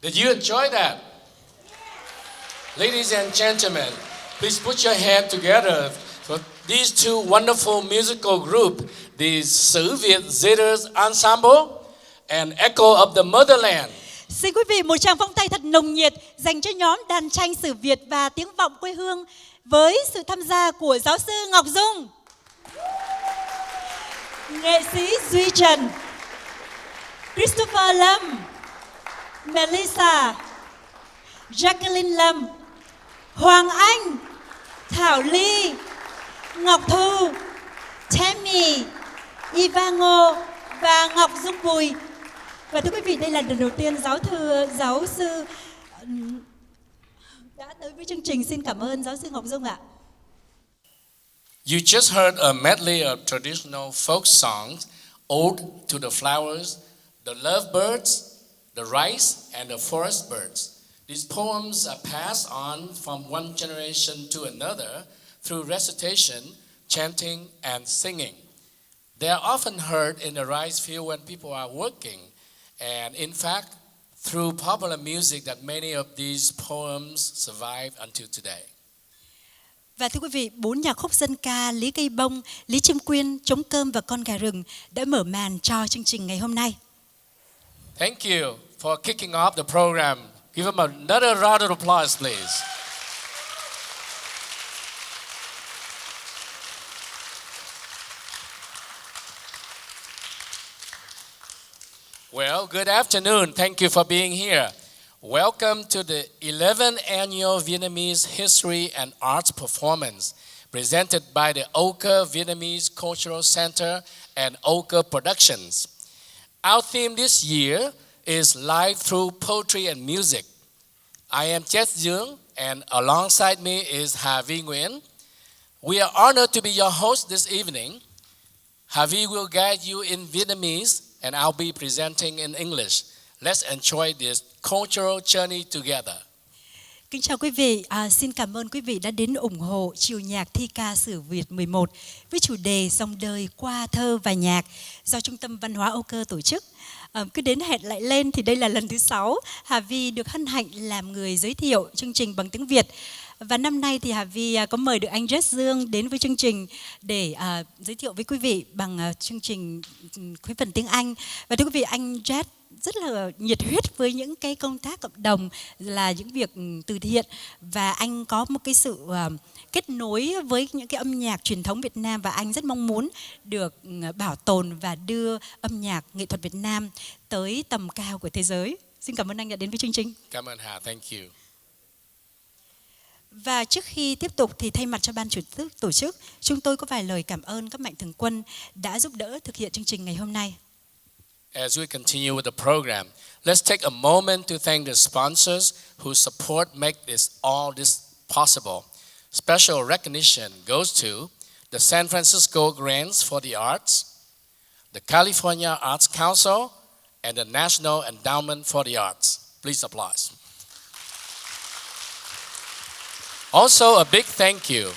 Did you enjoy that? Ladies and gentlemen, please put your hand together for these two wonderful musical groups, the Sử Viet Theaters Ensemble and Echo of the Motherland. Xin quý vị một tràng pháo tay thật nồng nhiệt dành cho nhóm đàn tranh Sử Việt và tiếng vọng quê hương với sự tham gia của giáo sư Ngọc Dung, nghệ sĩ Duy Trần, Christopher Lâm, Melissa, Jacqueline Lâm, Hoàng Anh, Thảo Ly, Ngọc Thu, Tammy, Iva Ngô và Ngọc Dung Bùi. Và thưa quý vị, đây là lần đầu tiên giáo sư đã tới với chương trình. Xin cảm ơn giáo sư Ngọc Dung ạ. You just heard a medley of traditional folk songs, Ode to the Flowers, the Lovebirds, the Rice, and the Forest Birds. These poems are passed on from one generation to another through recitation, chanting, and singing. They are often heard in the rice field when people are working, and in fact, through popular music that many of these poems survive until today. Và thưa quý vị, 4 nhạc khúc dân ca Lý Cây Bông, Lý Chim Quyên, Trống Cơm và Con Gà Rừng đã mở màn cho chương trình ngày hôm nay. Thank you for kicking off the program. Give them another round of applause, please. Well, good afternoon. Thank you for being here. Welcome to the 11th Annual Vietnamese History and Arts Performance presented by the Oka Vietnamese Cultural Center and Oka Productions. Our theme this year is Live Through Poetry and Music. I am Chet Dương, and alongside me is Hà Vi Nguyen. We are honored to be your host this evening. Hà Vi will guide you in Vietnamese, and I'll be presenting in English. Let's enjoy this cultural journey together. Kính chào quý vị, xin cảm ơn quý vị đã đến ủng hộ chiều nhạc thi ca Sử Việt 11 với chủ đề Dòng đời qua thơ và nhạc do Trung tâm Văn hóa Âu Cơ tổ chức. Cứ đến hẹn lại lên thì đây là lần thứ 6 Hà Vi được hân hạnh làm người giới thiệu chương trình bằng tiếng Việt. Và năm nay thì Hà Vi có mời được anh Jet Dương đến với chương trình để giới thiệu với quý vị bằng chương trình với phần tiếng Anh. Và thưa quý vị, anh Jet rất là nhiệt huyết với những cái công tác cộng đồng, là những việc từ thiện, và anh có một cái sự kết nối với những cái âm nhạc truyền thống Việt Nam, và anh rất mong muốn được bảo tồn và đưa âm nhạc nghệ thuật Việt Nam tới tầm cao của thế giới. Xin cảm ơn anh đã đến với chương trình. Cảm ơn Hà, thank you. Và trước khi tiếp tục thì thay mặt cho ban tổ chức, chúng tôi có vài lời cảm ơn các mạnh thường quân đã giúp đỡ thực hiện chương trình ngày hôm nay. As we continue with the program, let's take a moment to thank the sponsors whose support make all this possible. Special recognition goes to the San Francisco Grants for the Arts, the California Arts Council, and the National Endowment for the Arts. Please applause. Also, a big thank you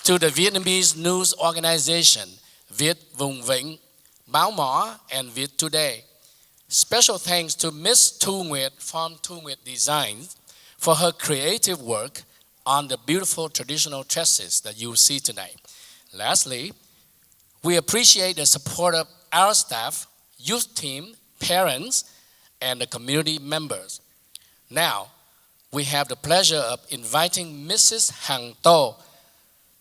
to the Vietnamese news organization Viet Vùng Vịnh, Báo Mỏ, and Viet Today. Special thanks to Miss Thu Nguyệt from Thu Nguyệt Designs for her creative work on the beautiful traditional dresses that you see tonight. Lastly, we appreciate the support of our staff, youth team, parents, and the community members. Now, we have the pleasure of inviting Mrs. Hằng To,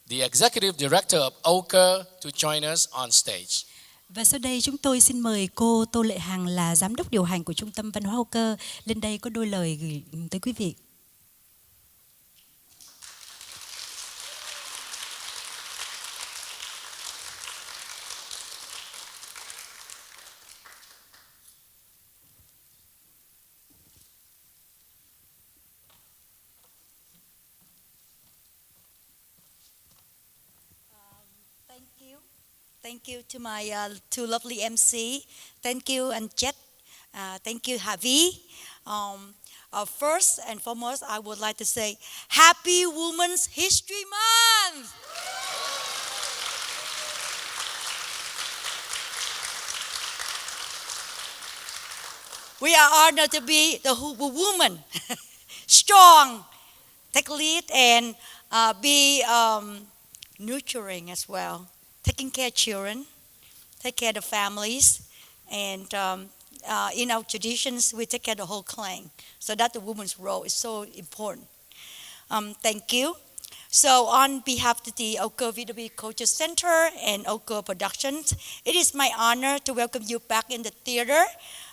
the Executive Director of Oka, to join us on stage. Và sau đây chúng tôi xin mời cô Tô Lệ Hằng là Giám đốc điều hành của Trung tâm Văn hóa Âu Cơ lên đây có đôi lời gửi tới quý vị. Thank you to my two lovely MC. Thank you, and Jet. Thank you, Havi. First and foremost, I would like to say Happy Women's History Month. We are honored to be the woman, strong, take lead and be nurturing as well, taking care of children, take care of the families, and in our traditions, we take care of the whole clan. So that the woman's role is so important. Thank you. So on behalf of the Oka VW Culture Center and Oka Productions, it is my honor to welcome you back in the theater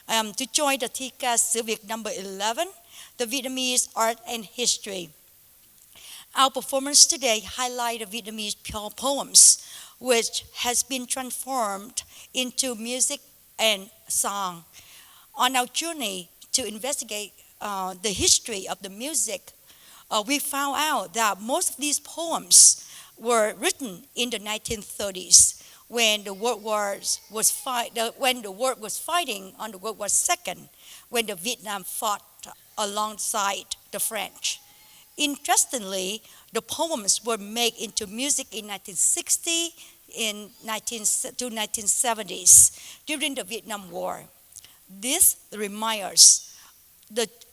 to join the TCAS Civic number 11, the Vietnamese Art and History. Our performance today highlights the Vietnamese poems, which has been transformed into music and song. On our journey to investigate the history of the music, we found out that most of these poems were written in the 1930s when the world was fighting on the World War II, when the Vietnam fought alongside the French. Interestingly, the poems were made into music in 1960 to 1970s during the Vietnam War. This reminds us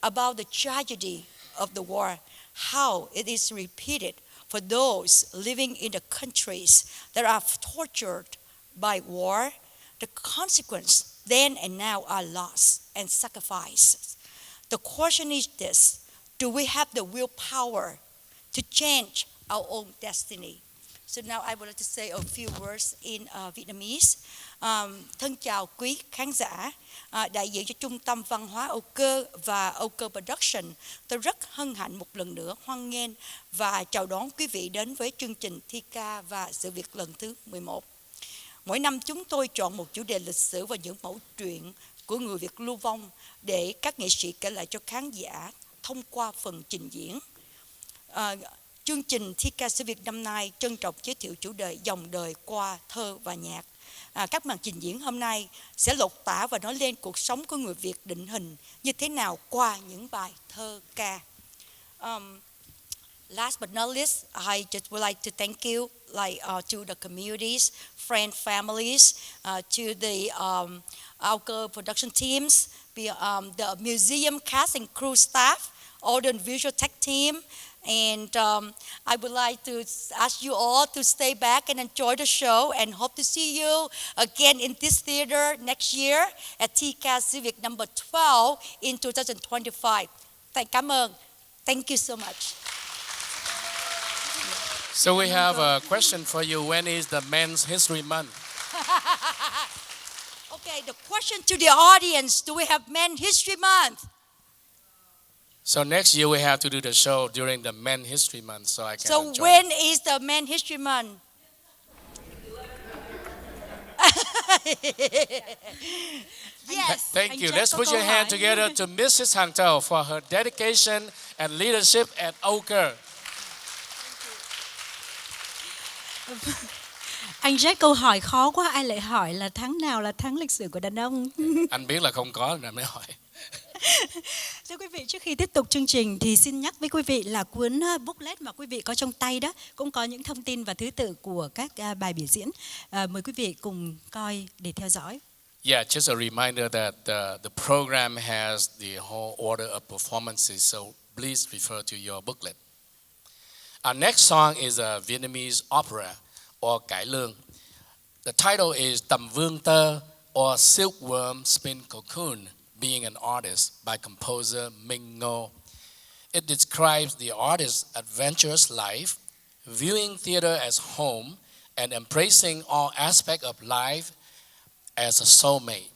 about the tragedy of the war, how it is repeated for those living in the countries that are tortured by war. The consequence then and now are loss and sacrifices. The question is this: do we have the willpower to change our own destiny? So now I would like to say a few words in Vietnamese. Thân chào quý khán giả, đại diện cho Trung tâm Văn hóa Âu Cơ và Âu Cơ Production. Tôi rất hân hạnh một lần nữa hoan nghênh và chào đón quý vị đến với chương trình thi ca và sự việc lần thứ 11. Mỗi năm chúng tôi chọn một chủ đề lịch sử và những mẫu chuyện của người Việt lưu vong để các nghệ sĩ kể lại cho khán giả thông qua phần trình diễn. Chương trình thi ca sự việc năm nay trân trọng giới thiệu chủ đề dòng đời qua thơ và nhạc. Các màn trình diễn hôm nay sẽ lột tả và nói lên cuộc sống của người Việt định hình như thế nào qua những bài thơ ca. Last but not least, I just would like to thank you to the communities, friends, families, to the Alco production teams, the museum cast and crew staff, all the visual tech team. And I would like to ask you all to stay back and enjoy the show, and hope to see you again in this theater next year at TCAS Civic number 12 in 2025. Cảm ơn. Thank you so much. So we have a question for you. When is the Men's History Month? Okay, the question to the audience: do we have Men's History Month? So next year we have to do the show during the Men's History Month, so I can So enjoy when it. is the Men's History Month? Yes. Thank you. Jack Let's có put câu your hand hỏi. together to Mrs. Hang Tao for her dedication and leadership at Oker. Anh Jack câu hỏi khó quá, ai lại hỏi là tháng nào là tháng lịch sử của đàn ông? Anh biết là không có nên mới hỏi. Thưa quý vị, trước khi tiếp tục chương trình thì xin nhắc với quý vị là cuốn booklet mà quý vị có trong tay đó cũng có những thông tin và thứ tự của các bài biểu diễn. Mời quý vị cùng coi để theo dõi. Yeah, just a reminder that the program has the whole order of performances, so please refer to your booklet. Our next song is a Vietnamese opera, or Cải Lương. The title is Tầm Vương Tơ, or Silkworm Spin Cocoon, Being an Artist, by composer Minh Ngô. It describes the artist's adventurous life, viewing theater as home, and embracing all aspects of life as a soulmate.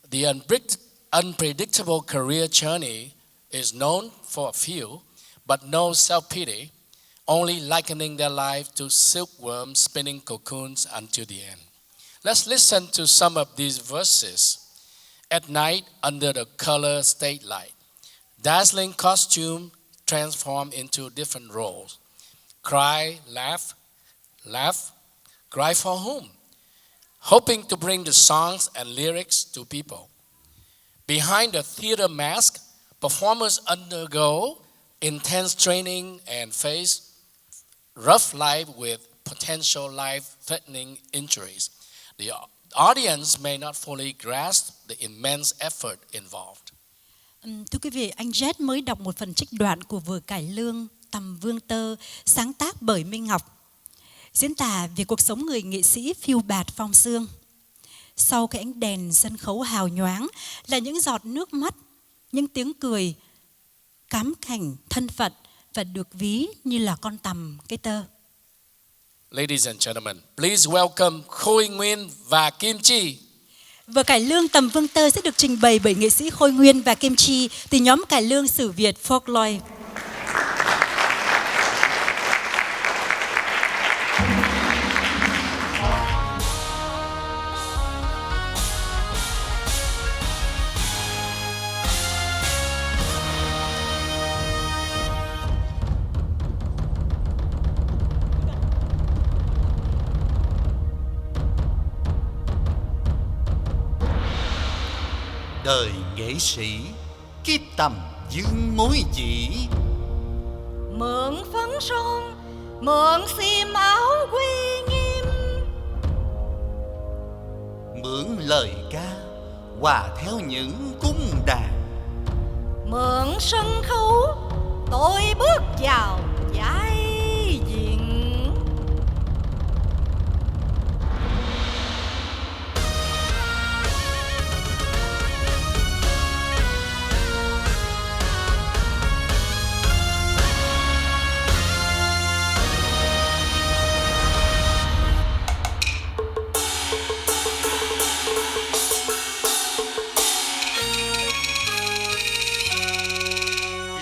The unpredictable career journey is known for a few, but no self-pity, only likening their life to silkworms spinning cocoons until the end. Let's listen to some of these verses. At night, under the color state light, dazzling costume transform into different roles. Cry, laugh, laugh, cry for whom? Hoping to bring the songs and lyrics to people. Behind the theater mask, performers undergo intense training and face rough life with potential life-threatening injuries. audience may not fully grasp the immense effort involved. Thưa quý vị, anh Jet mới đọc một phần trích đoạn của vở cải lương Tầm Vương Tơ, sáng tác bởi Minh Ngọc, diễn tả về cuộc sống người nghệ sĩ phiêu bạt phong sương. Sau cái ánh đèn sân khấu hào nhoáng là những giọt nước mắt, những tiếng cười, cám cảnh thân phận và được ví như là con tằm cái tơ. Ladies and gentlemen, please welcome Khôi Nguyên và Kim Chi. Vở cải lương Tầm Vương Tơ sẽ được trình bày bởi nghệ sĩ Khôi Nguyên và Kim Chi từ nhóm cải lương sử Việt Folklore. Đời nghệ sĩ kiếp tầm dương mối chỉ, Mượn phấn son, mượn xiêm áo quy nghiêm, mượn lời ca hòa theo những cung đàn, mượn sân khấu, tôi bước vào vai diễn.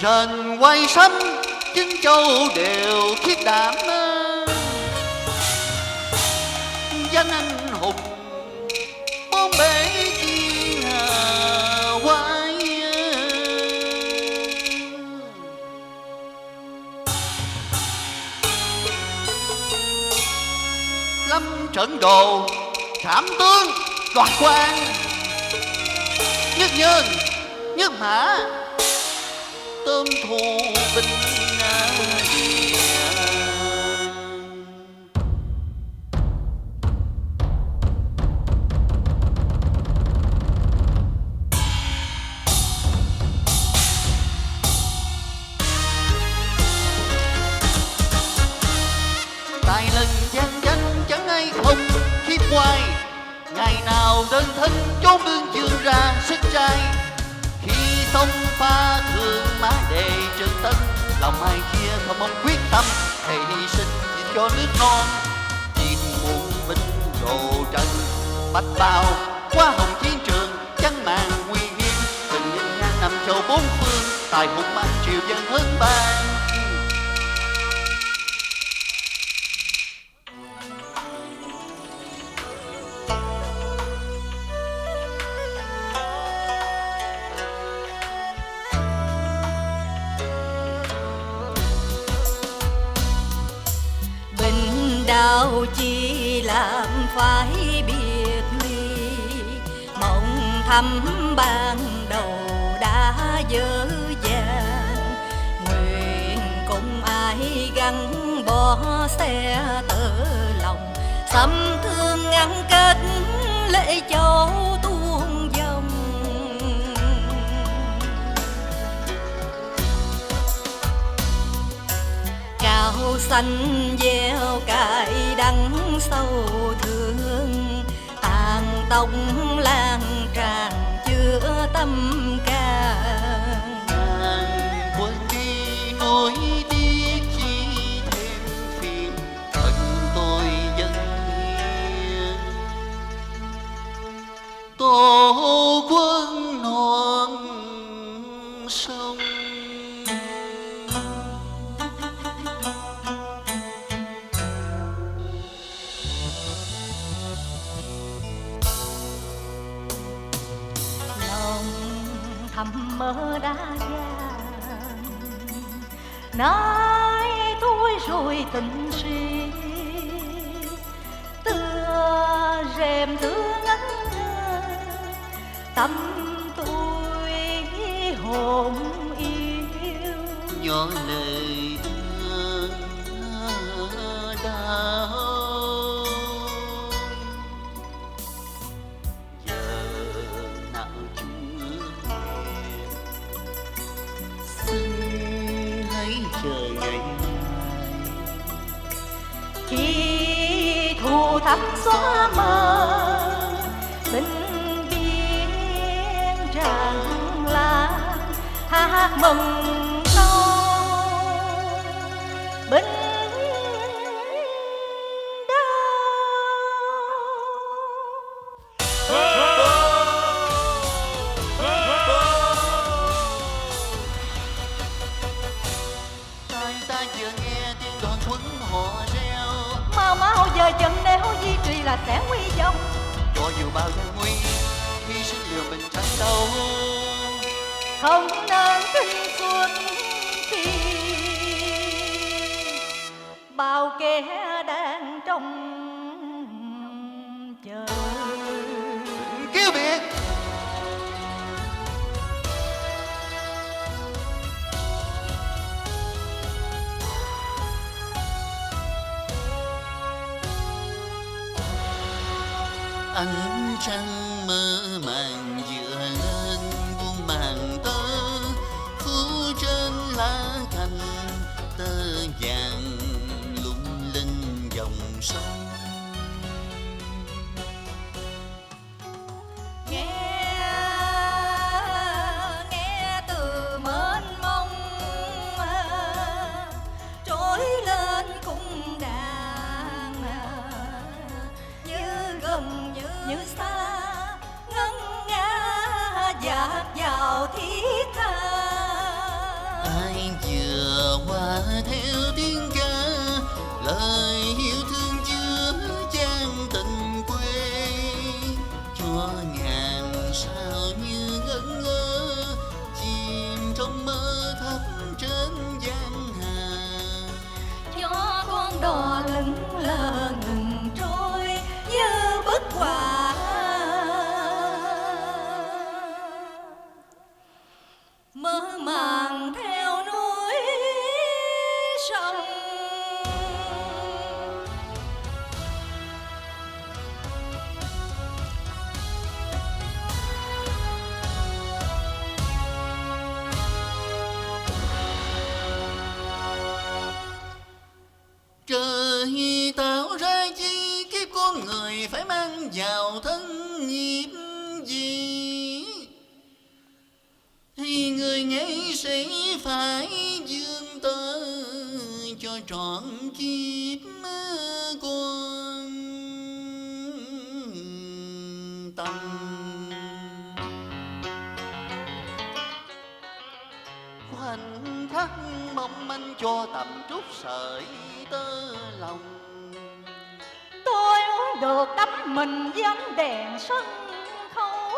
rền quay sấm chứng châu đều khiết đảm, danh anh hùng bốn bể thiên hà quay. Lâm trận đồ trảm tướng đoạt quan, nhất nhân nhất mã tôm thù binh địa. Tài lần gian danh chẳng ai không khiếp hoài, ngày nào đơn thân chốn đương dương ra sức trai. Khi sông pha thương má đề trần tân, lòng ai kia không mong quyết tâm thề hy sinh vì cho nước non. Chim muôn binh đồ trận bạch bào qua hồng chiến trường, chẳng màng nguy hiểm tình nhân ngang nằm châu bốn phương, tài hùng mang triều dân hơn ban. Đau chi làm phải biệt ly, mộng thầm ban đầu đã dở dàng. Nguyện cùng ai gắn bó xe tơ lòng, xăm thương ngăn kết lễ châu tuôn dòng. Cao xanh gieo cài đắng sâu thương, tàn tông lan tràn chứa tâm can. Quên đi nỗi tiếc chi thêm phiền, thân tôi dân hiền. Tổ quân non sông, thầm mơ đã vàng, nay tôi rồi tình si. Tựa rèm tựa ngắn ngơ, tâm tôi hồn yêu. nhỏ lời thương đau, ngày. Khi thù thắng xóa mờ, bình biên rạng lan, hát mừng câu bình Ta vừa nghe tiếng đoàn quân họ reo, mau mau giờ chân nếu duy trì là sẽ nguy vong. cho dù bao gian nguy, hy sinh liều mình tranh đấu. Không nên khinh suốt khi bao kẻ đang trong chờ. Kêu biệt ánh trăng mơ màng dựa lên buông màn tơ, phủ trên lá cành tơ vàng lung linh dòng sông. Nghe từ mênh mông trỗi lên cung đàn, như gần như xa ngân nga dạt vào thiết tha. Ai vừa qua theo tiếng ca, lời yêu thương chứa chan tình quê, cho ngàn sao như ngẩn ngơ chìm trong mơ thấp trên giang hà. Cho con đò lững lờ ngừng trôi như bức họa, mơ màng theo núi sông. Trời tạo ra chi kiếp con người phải mang vào thân nghiệp gì, thì người nhảy sẽ phải dương tơ cho trọn kiếp con tâm. Khoảnh khắc mong manh cho tầm trút sợi tơ lòng. Tôi muốn được đắm mình với ánh đèn sân khấu,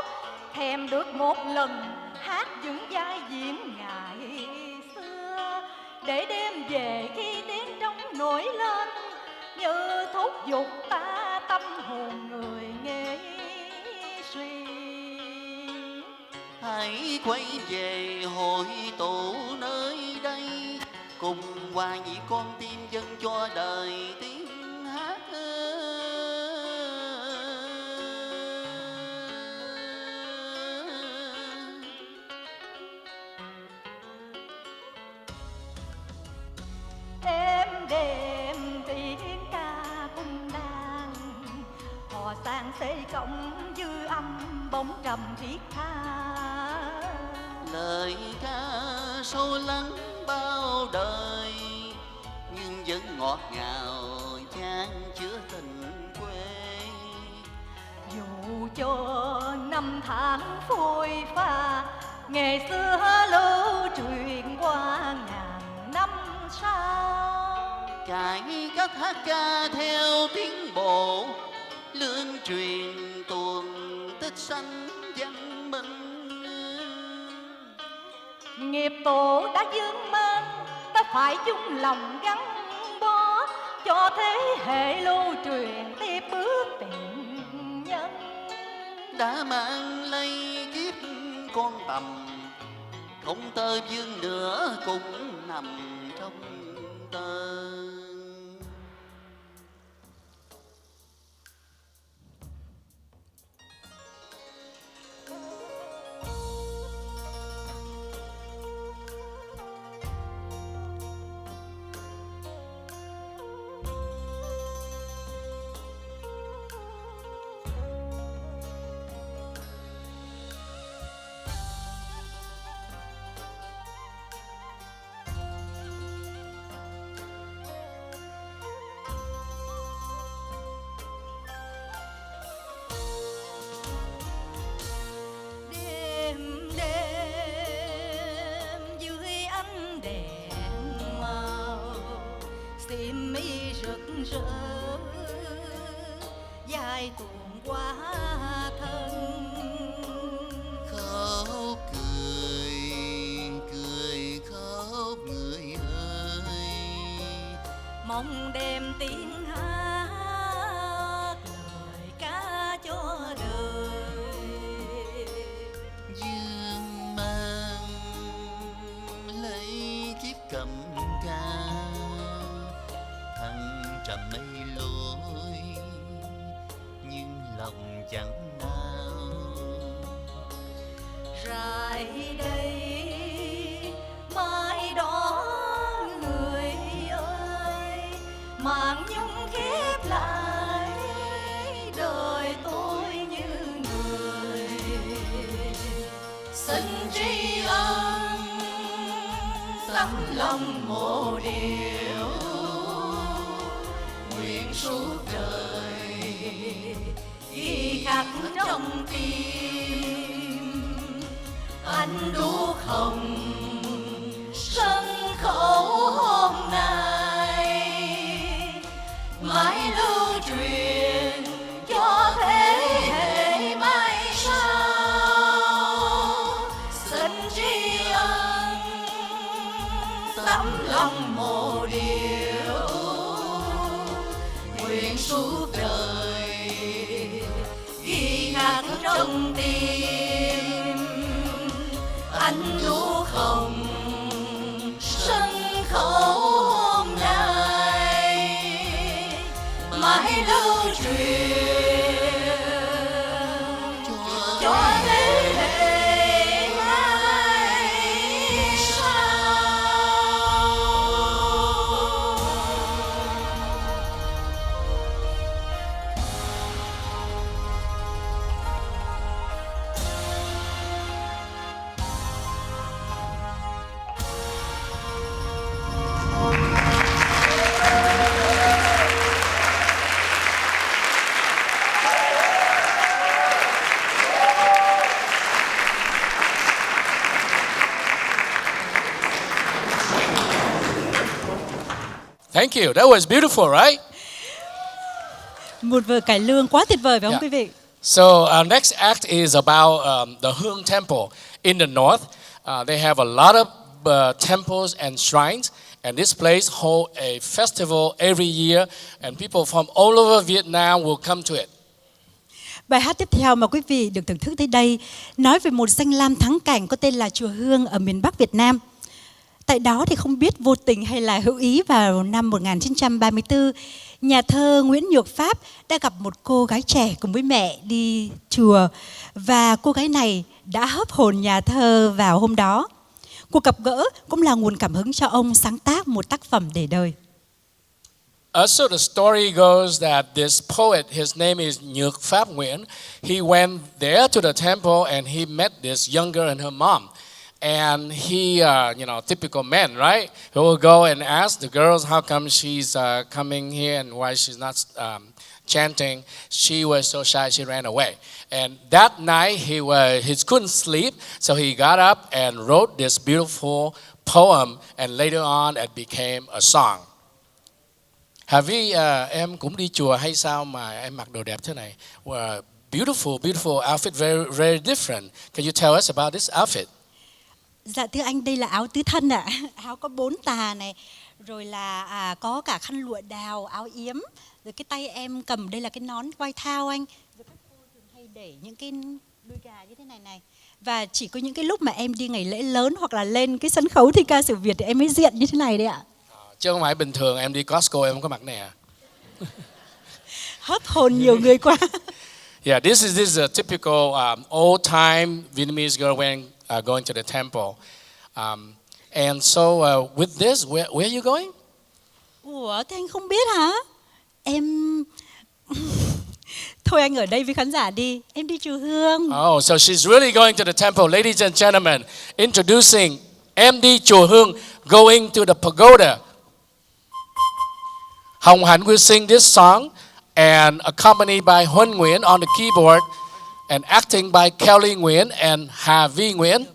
thèm được một lần hát những vai diễn ngày xưa, để đêm về khi tiếng trống nổi lên như thúc giục ta tâm hồn người nghệ sĩ. Hãy quay về hội tụ nơi đây, cùng hòa nhị con tim dân cho đời tiếng hát. Êm đềm tiếng ca cung đàn, hò sang xây cộng dư âm bóng trầm thiết tha. Lời ca sâu lắng bao đời, nhưng vẫn ngọt ngào chan chứa tình quê. Dù cho năm tháng phôi pha, nghề xưa lưu truyền qua ngàn năm sau. Cải cách hát ca theo tiếng bộ, lương truyền tuồng tích sanh văn minh. Nghiệp tổ đã dương man, ta phải chung lòng gắn bó, cho thế hệ lưu truyền tiếp bước tiền nhân. Đã mang lây kiếp con tầm, không tơ vương nữa cũng nằm trong tơ. lòng đem tiếng hát lời ca cho đời. Dương mang lấy chiếc cầm ca, thăng trầm mây lối nhưng lòng chẳng nào. Rải đây mai đó người ơi, màn nhung khép lại đời tôi như người. Xin tri ân tấm lòng một điều, nguyện suốt đời ghi khắc trong tim. Anh đu không sân khấu hôm nay, mãi lưu truyền cho thế hệ mai sau. Xin tri ân tấm lòng một điều, nguyện suốt đời ghi khắc trong tim. Anh đu không sân khấu hôm nay, mãi lưu truyền cho thế hệ mai sau. Thank you. That was beautiful, right? Một vở cải lương quá tuyệt vời phải không Yeah. quý vị? So our next act is about the Hương Temple in the north. They have a lot of temples and shrines, and this place holds a festival every year, and people from all over Vietnam will come to it. Bài hát tiếp theo mà quý vị được thưởng thức tới đây nói về một danh lam thắng cảnh có tên là chùa Hương ở miền Bắc Việt Nam. Tại đó thì không biết vô tình hay là hữu ý, vào năm 1934, nhà thơ Nguyễn Nhược Pháp đã gặp một cô gái trẻ cùng với mẹ đi chùa, và cô gái này đã hấp hồn nhà thơ vào hôm đó. Cuộc gặp gỡ cũng là nguồn cảm hứng cho ông sáng tác một tác phẩm để đời. So the story goes that this poet, his name is Nhược Pháp Nguyễn, he went there to the temple and he met this young girl and her mom. And he, typical men, right? He will go and ask the girls how come she's coming here and why she's not chanting. She was so shy, she ran away. And that night he couldn't sleep, so he got up and wrote this beautiful poem, and later on it became a song. Havi, em cũng đi chùa hay sao mà em mặc đồ đẹp thế này? Beautiful outfit, very, very different. Can you tell us about this outfit? Dạ thưa anh, đây là áo tứ thân ạ. Áo có 4 tà này, rồi là có cả khăn lụa đào, áo yếm, rồi cái tay em cầm đây là cái nón vai thao anh. Rồi các cô thường hay để những cái đuôi gà như thế này này. Và chỉ có những cái lúc mà em đi ngày lễ lớn hoặc là lên cái sân khấu thi ca sử Việt thì em mới diện như thế này đấy ạ. Chứ không phải bình thường em đi Costco em không có mặc này à? Hấp hồn nhiều người quá. Yeah, this is a typical old time Vietnamese girl when going to the temple. And so with this, where are you going? Ủa, thế anh không biết hả? Em... Thôi anh ở đây với khán giả đi. Em đi chùa Hương. Oh, so she's really going to the temple. Ladies and gentlemen, introducing em đi chùa Hương, going to the pagoda. Hồng Hạnh will sing this song and accompanied by Huân Nguyễn on the keyboard and acting by Kelly Nguyễn and Hà Vi Nguyễn.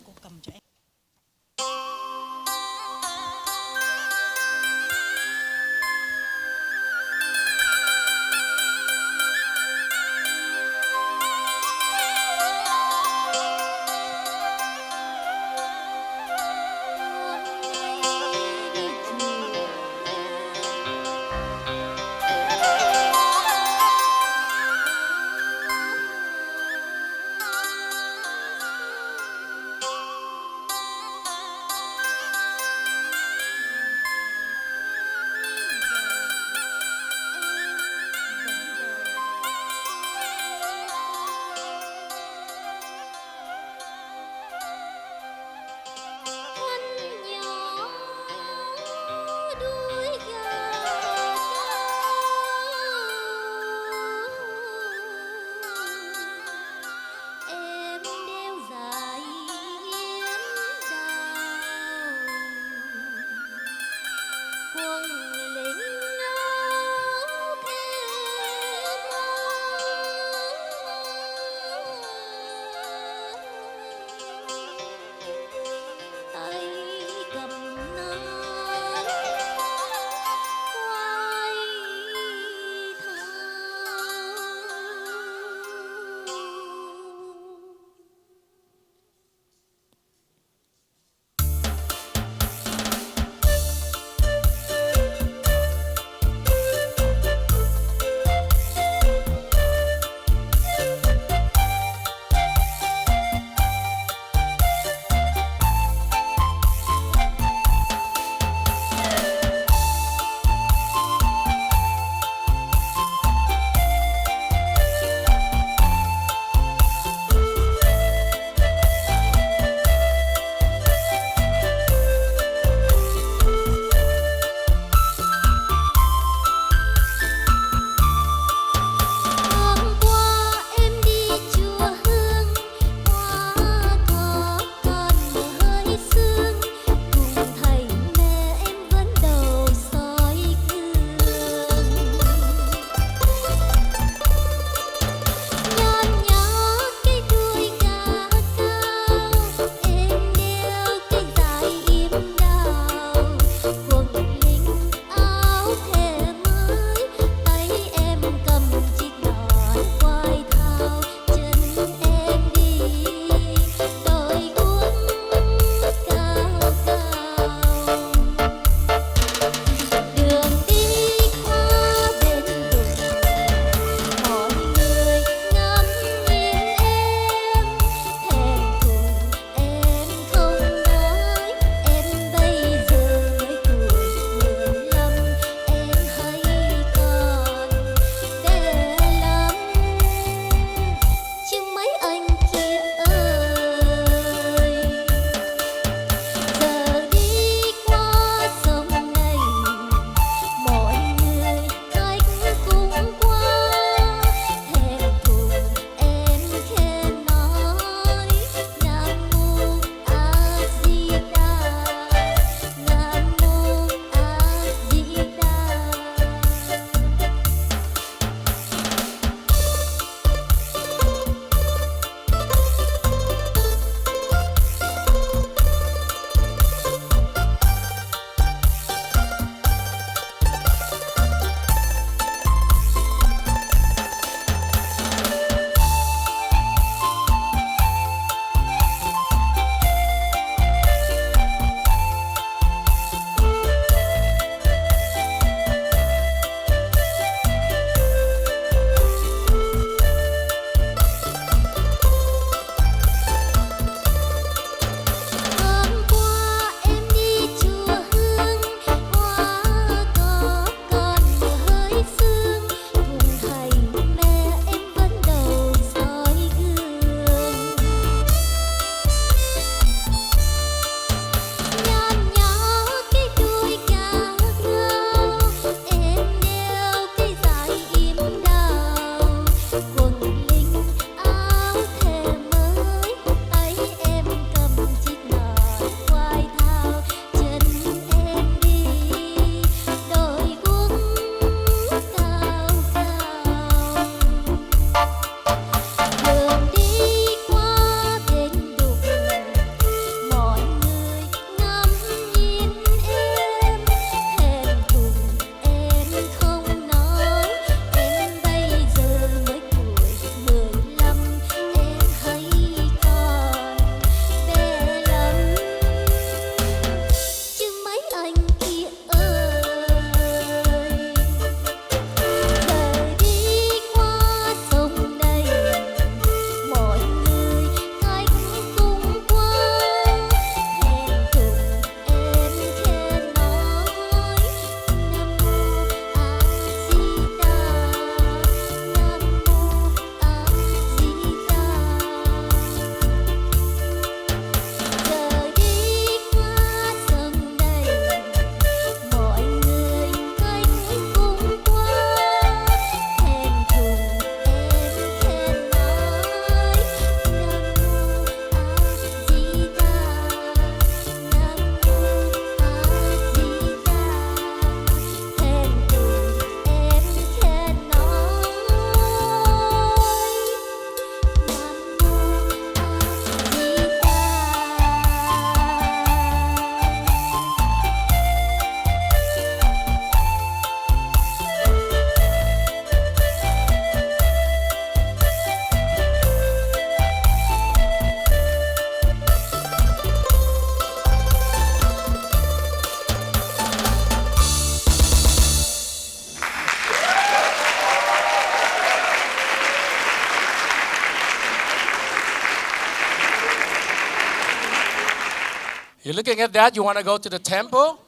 You're looking at that. You want to go to the temple?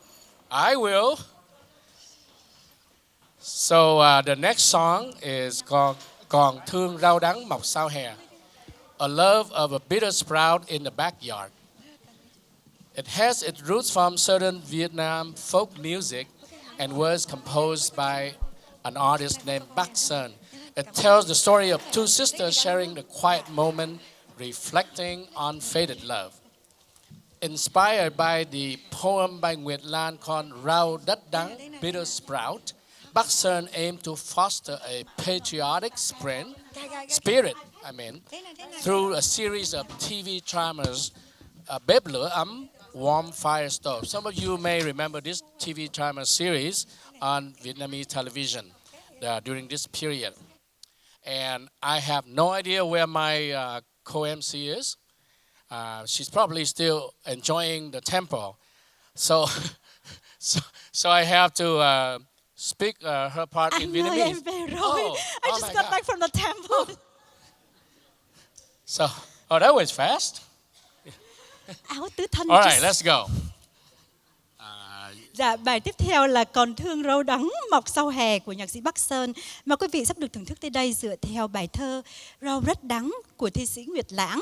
I will. So the next song is called Còn thương rau đắng mọc sau hè. A love of a bitter sprout in the backyard. It has its roots from certain Vietnam folk music and was composed by an artist named Bắc Sơn. It tells the story of two sisters sharing the quiet moment, reflecting on faded love. Inspired by the poem by Nguyệt Lan called Rau Đất Đắng, Bitter Sprout, Bắc Sơn aimed to foster a patriotic spirit, through a series of TV dramas, Bếp Lửa Ấm, Warm Fire Stove. Some of you may remember this TV drama series on Vietnamese television during this period. And I have no idea where my co-MC is. She's probably still enjoying the temple. So I have to speak her part in Vietnamese. Anh ơi, em về rồi. I just got back from the temple. So, that was fast. Áo tứ thân. All right, let's go. Dạ, bài tiếp theo là Còn thương rau đắng mọc sau hè của nhạc sĩ Bắc Sơn, mà quý vị sắp được thưởng thức tới đây dựa theo bài thơ Rau rất đắng của thi sĩ Nguyệt Lãng.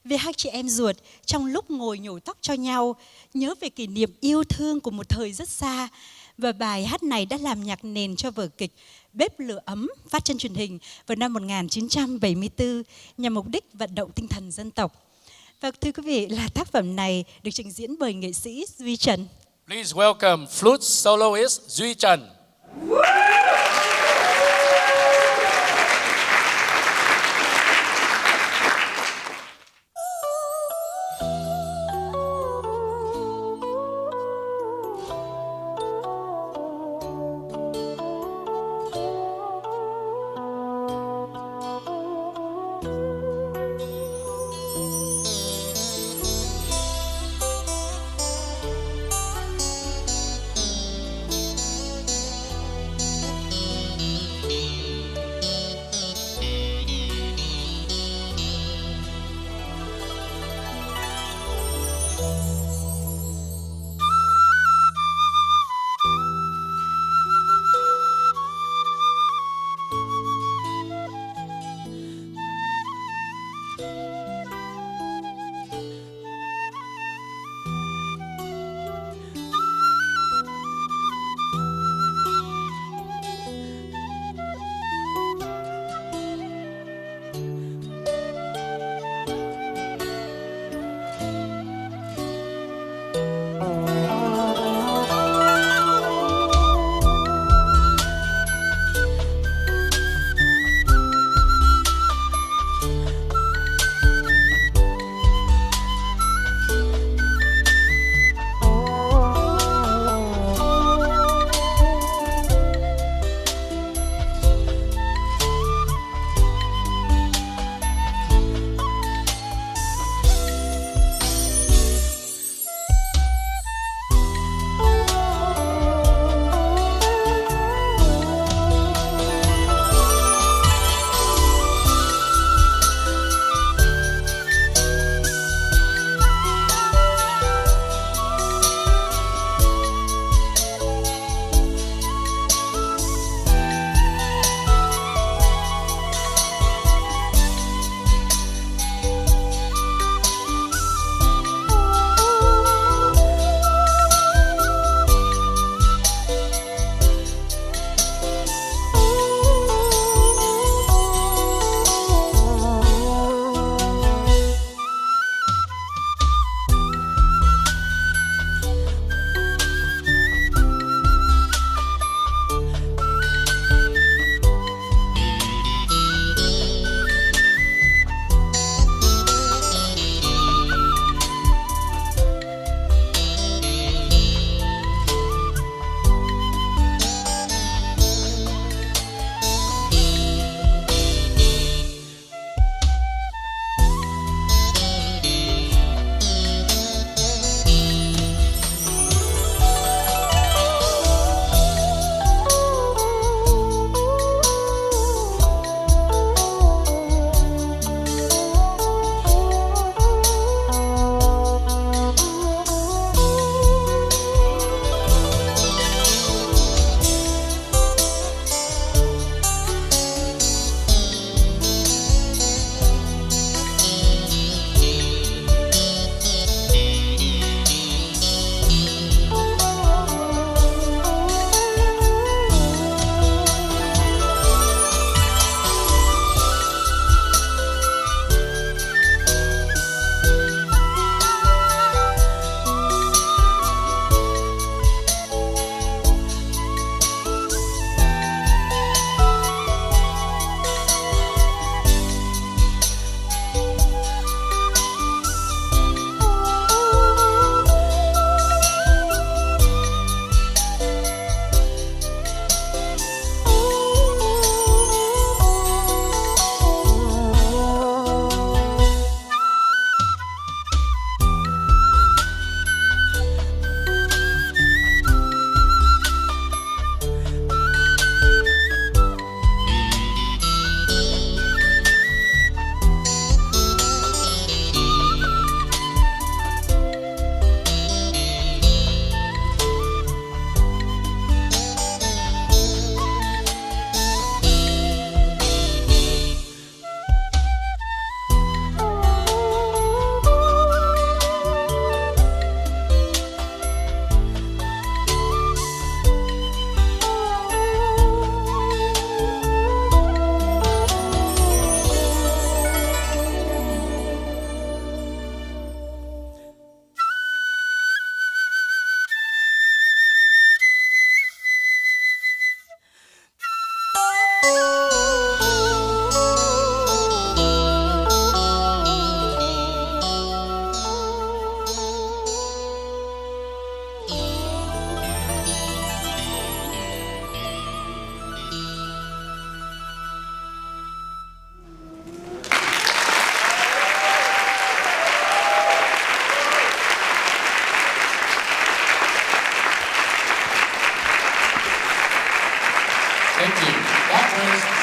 Về hai chị em ruột trong lúc ngồi nhổ tóc cho nhau, nhớ về kỷ niệm yêu thương của một thời rất xa. Và bài hát này đã làm nhạc nền cho vở kịch Bếp Lửa Ấm phát trên truyền hình vào năm 1974 nhằm mục đích vận động tinh thần dân tộc. Và thưa quý vị, là tác phẩm này được trình diễn bởi nghệ sĩ Duy Trần. Please welcome flute soloist Duy Trần.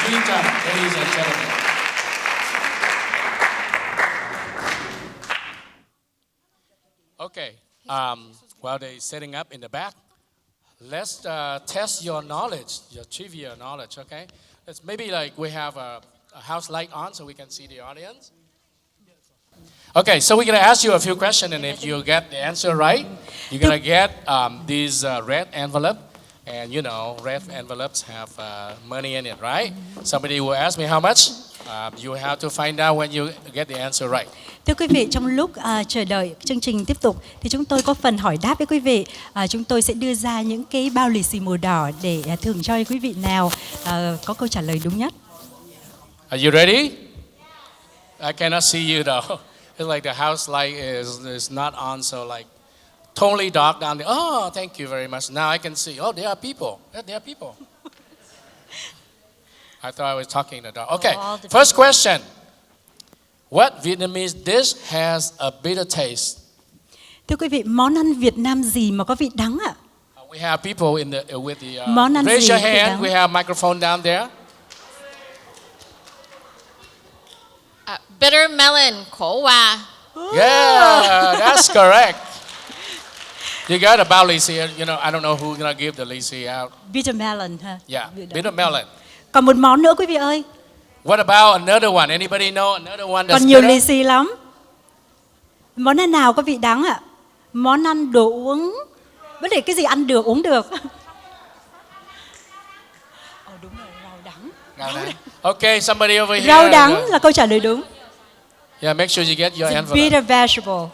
Please come, ladies and gentlemen. Okay, while they're setting up in the back, let's test your knowledge, your trivia knowledge, okay? Let's maybe like we have a house light on so we can see the audience. Okay, so we're going to ask you a few questions, and if you get the answer right, you're going to get these red envelope. And you know, red envelopes have money in it, right? Somebody will ask me how much. You have to find out when you get the answer right. Thưa quý vị, trong lúc chờ đợi chương trình tiếp tục thì chúng tôi có phần hỏi đáp với quý vị. Chúng tôi sẽ đưa ra những cái bao lì xì màu đỏ để thưởng cho quý vị nào có câu trả lời đúng nhất. Are you ready? I cannot see you though. It's like the house light is not on, so like totally dark down there. Oh, thank you very much. Now I can see. Oh, there are people. There are people. I thought I was talking in the dark. Okay, first question. What Vietnamese dish has a bitter taste? Thưa quý vị, món ăn Việt Nam gì mà có vị đắng ạ? We have people in the with the. Món ăn Raise gì your vị hand. đắng? We have a microphone down there. Bitter melon, khổ qua. Yeah, that's correct. You got a bao lì xì. You know, I don't know who's gonna give the lì xì out. Bitter melon ha. Yeah, bitter melon. Còn một món nữa quý vị ơi. What about another one? Anybody know another one that's Còn nhiều bitter? lì xì lắm. Món ăn nào có vị đắng ạ? Món ăn đồ uống. Vấn đề cái gì ăn được uống được. Đúng rồi, rau đắng. Okay, somebody over here. Rau đắng là câu trả lời đúng. Yeah, make sure you get your It's a envelope. bitter vegetable.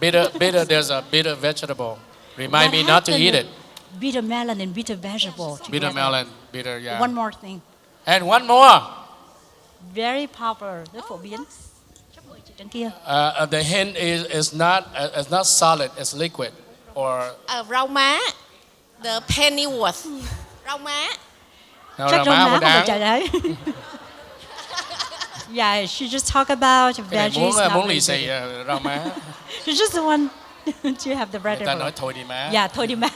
Bitter. There's a bitter vegetable. Remind me not to eat it. Bitter melon and bitter vegetable. Bitter together. melon, bitter, yeah. One more thing. And one more. Very popular, rất phổ biến. Chúc mừng chị trên kia. The hint is not solid. It's liquid, or Rau má, the pennyworth. Rau má. no, Chắc rau má không phải đắng. trả lời. Yeah, she just talk about Cái này veggies. not muốn lì really xì good. rau má. She just the one to have the red Người ta envelope. nói thôi đi má. Dạ, thôi đi má.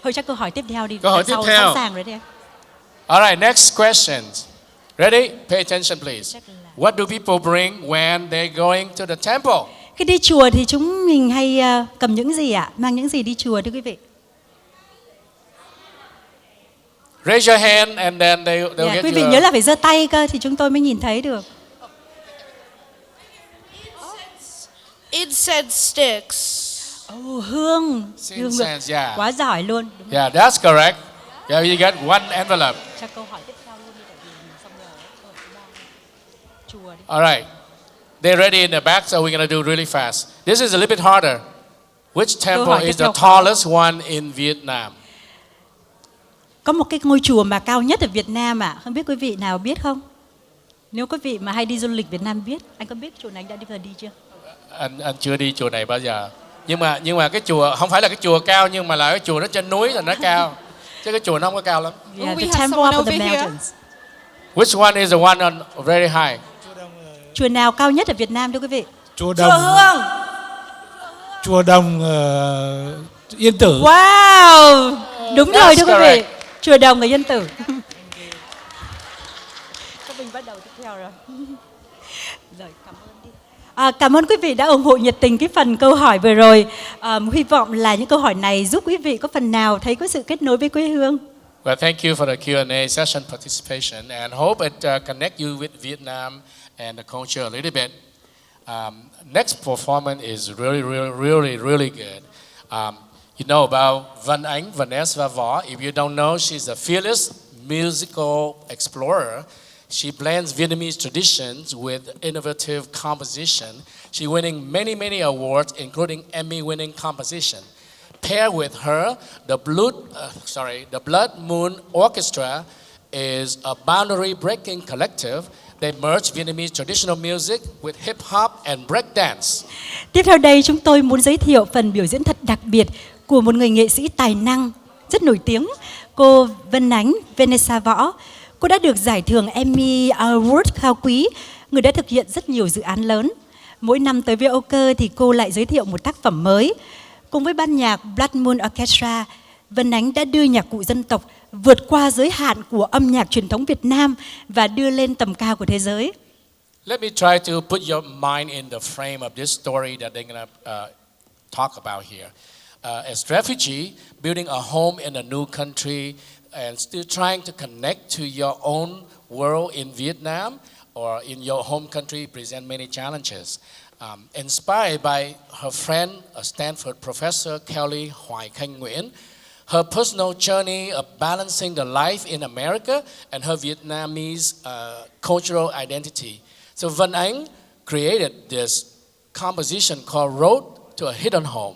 Thôi chắc câu hỏi tiếp theo đi. Câu hỏi tiếp Sau theo. sẵn sàng rồi đấy. All right, next question. Ready? Pay attention, please. Chắc là- What do people bring when they're going to the temple? Khi đi chùa thì chúng mình hay cầm những gì ạ? Mang những gì đi chùa thưa quý vị? Raise your hand and then they'll Dạ, get quý vị you. nhớ là phải giơ tay cơ thì chúng tôi mới nhìn thấy được. Incense sticks. Hương. Incense, yeah. Quá giỏi luôn. Đúng. Yeah, that's correct. Yeah, you get one envelope. Chắc câu hỏi tiếp theo luôn đi tại vì mình xong rồi. Chùa đi. All right. They're ready in the back, so we're going to do really fast. This is a little bit harder. Which hỏi temple tiếp is the theo. tallest one in Vietnam? Có một cái ngôi chùa mà cao nhất ở Việt Nam ạ. Không biết quý vị nào biết không? Nếu quý vị mà hay đi du lịch Việt Nam biết, anh có biết chùa này anh đã đi chưa? Anh chưa đi chùa này bao giờ. Nhưng mà cái chùa không phải là cái chùa cao, nhưng mà là cái chùa nó trên núi là nó cao. Chứ cái chùa nó không có cao lắm. Yeah, we the have temple someone up on the over here. mountains. Which one is the one on very high? Chùa nào cao nhất ở Việt Nam thưa quý vị? Chùa Đồng Yên Tử. Wow, đúng rồi That's thưa quý vị. correct. Chùa Đồng ở Yên Tử. Các mình bắt đầu tiếp theo rồi. Rồi, cảm ơn đi. Cảm ơn quý vị đã ủng hộ nhiệt tình cái phần câu hỏi vừa rồi. Hy vọng là những câu hỏi này giúp quý vị có phần nào thấy có sự kết nối với quê hương. Well, thank you for the Q&A session participation, and hope it connect you with Vietnam and the culture a little bit. Next performance is really good. You know about Vân Ánh, Vanessa Võ. If you don't know, she's a fearless musical explorer. She blends Vietnamese traditions with innovative composition. She's winning many awards, including Emmy-winning composition. Paired with her, the Blood Moon Orchestra is a boundary-breaking collective. They merge Vietnamese traditional music with hip-hop and breakdance. Tiếp theo đây chúng tôi muốn giới thiệu phần biểu diễn thật đặc biệt của một người nghệ sĩ tài năng rất nổi tiếng, cô Vân Ánh, Vanessa Võ. Cô đã được giải thưởng Emmy Award cao quý, người đã thực hiện rất nhiều dự án lớn. Mỗi năm tới với Âu Cơ thì cô lại giới thiệu một tác phẩm mới. Cùng với ban nhạc Blood Moon Orchestra, Vân Ánh đã đưa nhạc cụ dân tộc vượt qua giới hạn của âm nhạc truyền thống Việt Nam và đưa lên tầm cao của thế giới. Let me try to put your mind in the frame of this story that they're going to talk about here. As refugee, building a home in a new country and still trying to connect to your own world in Vietnam or in your home country present many challenges. Inspired by her friend, a Stanford professor, Kelly Hoài Khanh Nguyễn, her personal journey of balancing the life in America and her Vietnamese cultural identity. So Vân Ánh created this composition called Road to a Hidden Home.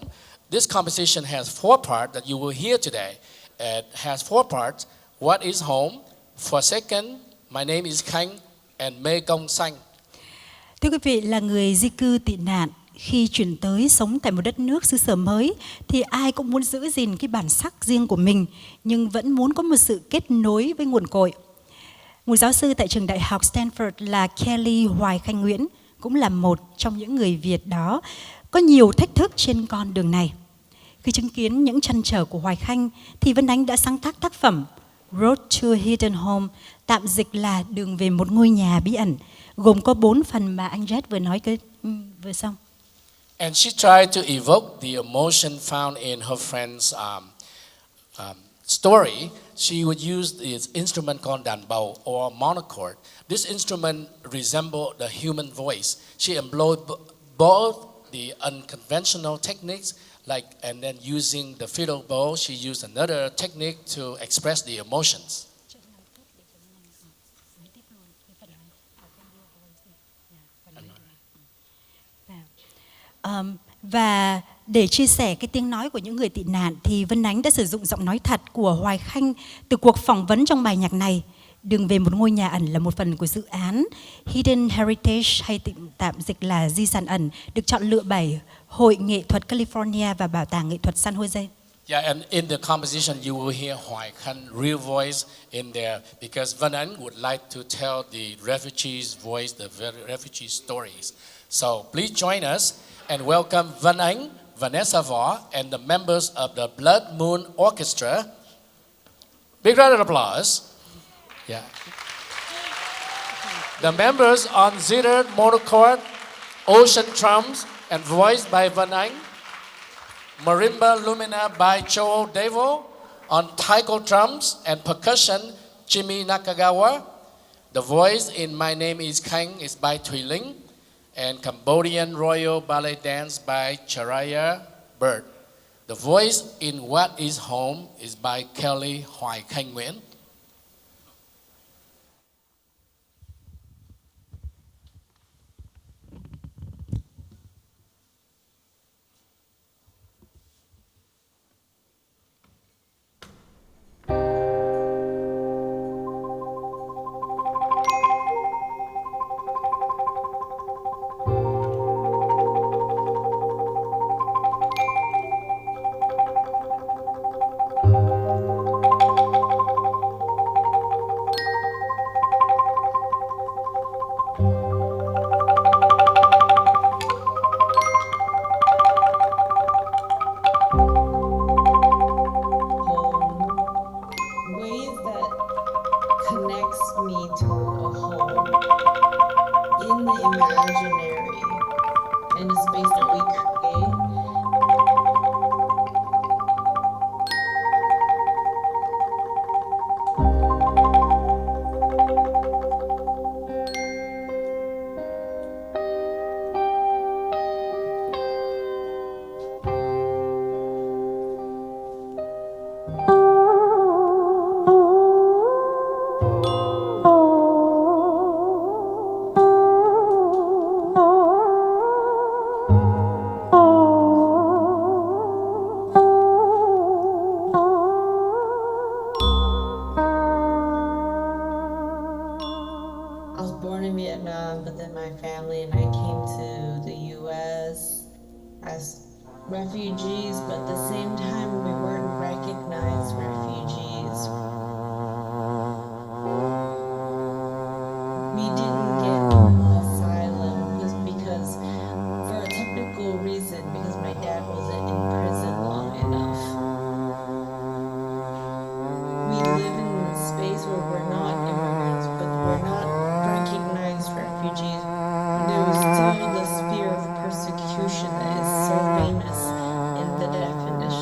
This composition has 4 parts that you will hear today. It has 4 parts. What is home? Forsaken, My name is Khanh, and Mê Công Xanh. Thưa quý vị, là người di cư tị nạn, khi chuyển tới sống tại một đất nước xứ sở mới thì ai cũng muốn giữ gìn cái bản sắc riêng của mình, nhưng vẫn muốn có một sự kết nối với nguồn cội. Một giáo sư tại trường đại học Stanford là Kelly Hoài Khanh Nguyễn cũng là một trong những người Việt đó có nhiều thách thức trên con đường này. Khi chứng kiến những trăn trở của Hoài Khanh thì Vân Ánh đã sáng tác tác phẩm Road to a Hidden Home, tạm dịch là đường về một ngôi nhà bí ẩn, gồm có 4 phần mà anh Jet vừa nói vừa xong. And she tried to evoke the emotion found in her friend's story. She would use this instrument called đàn bầu or monochord. This instrument resembled the human voice. She employed both the unconventional techniques, and then using the fiddle bow, she used another technique to express the emotions. Và để chia sẻ cái tiếng nói của những người tị nạn thì Vân Ánh đã sử dụng giọng nói thật của Hoài Khanh từ cuộc phỏng vấn trong bài nhạc này. Đường về một ngôi nhà ẩn là một phần của dự án Hidden Heritage, hay tạm dịch là di sản ẩn, được chọn lựa bởi Hội Nghệ thuật California và Bảo tàng Nghệ thuật San Jose. Yeah, and in the composition you will hear Hoài Khanh real voice in there because Vân Ánh would like to tell the refugees' voice, the refugee stories. So please join us and welcome Vân Ánh, Vanessa Võ, and the members of the Blood Moon Orchestra. Big round of applause. Yeah. The members on zither, monochord, ocean drums, and voiced by Vân Ánh. Marimba Lumina by Joe Devo. On taiko drums and percussion, Jimmy Nakagawa. The voice in My Name is Khanh is by Thùy Linh. And Cambodian Royal Ballet Dance by Charaya Bird. The voice in What is Home is by Kelly Hoài Khanh Nguyễn. Refugees, but at the same time we weren't recognized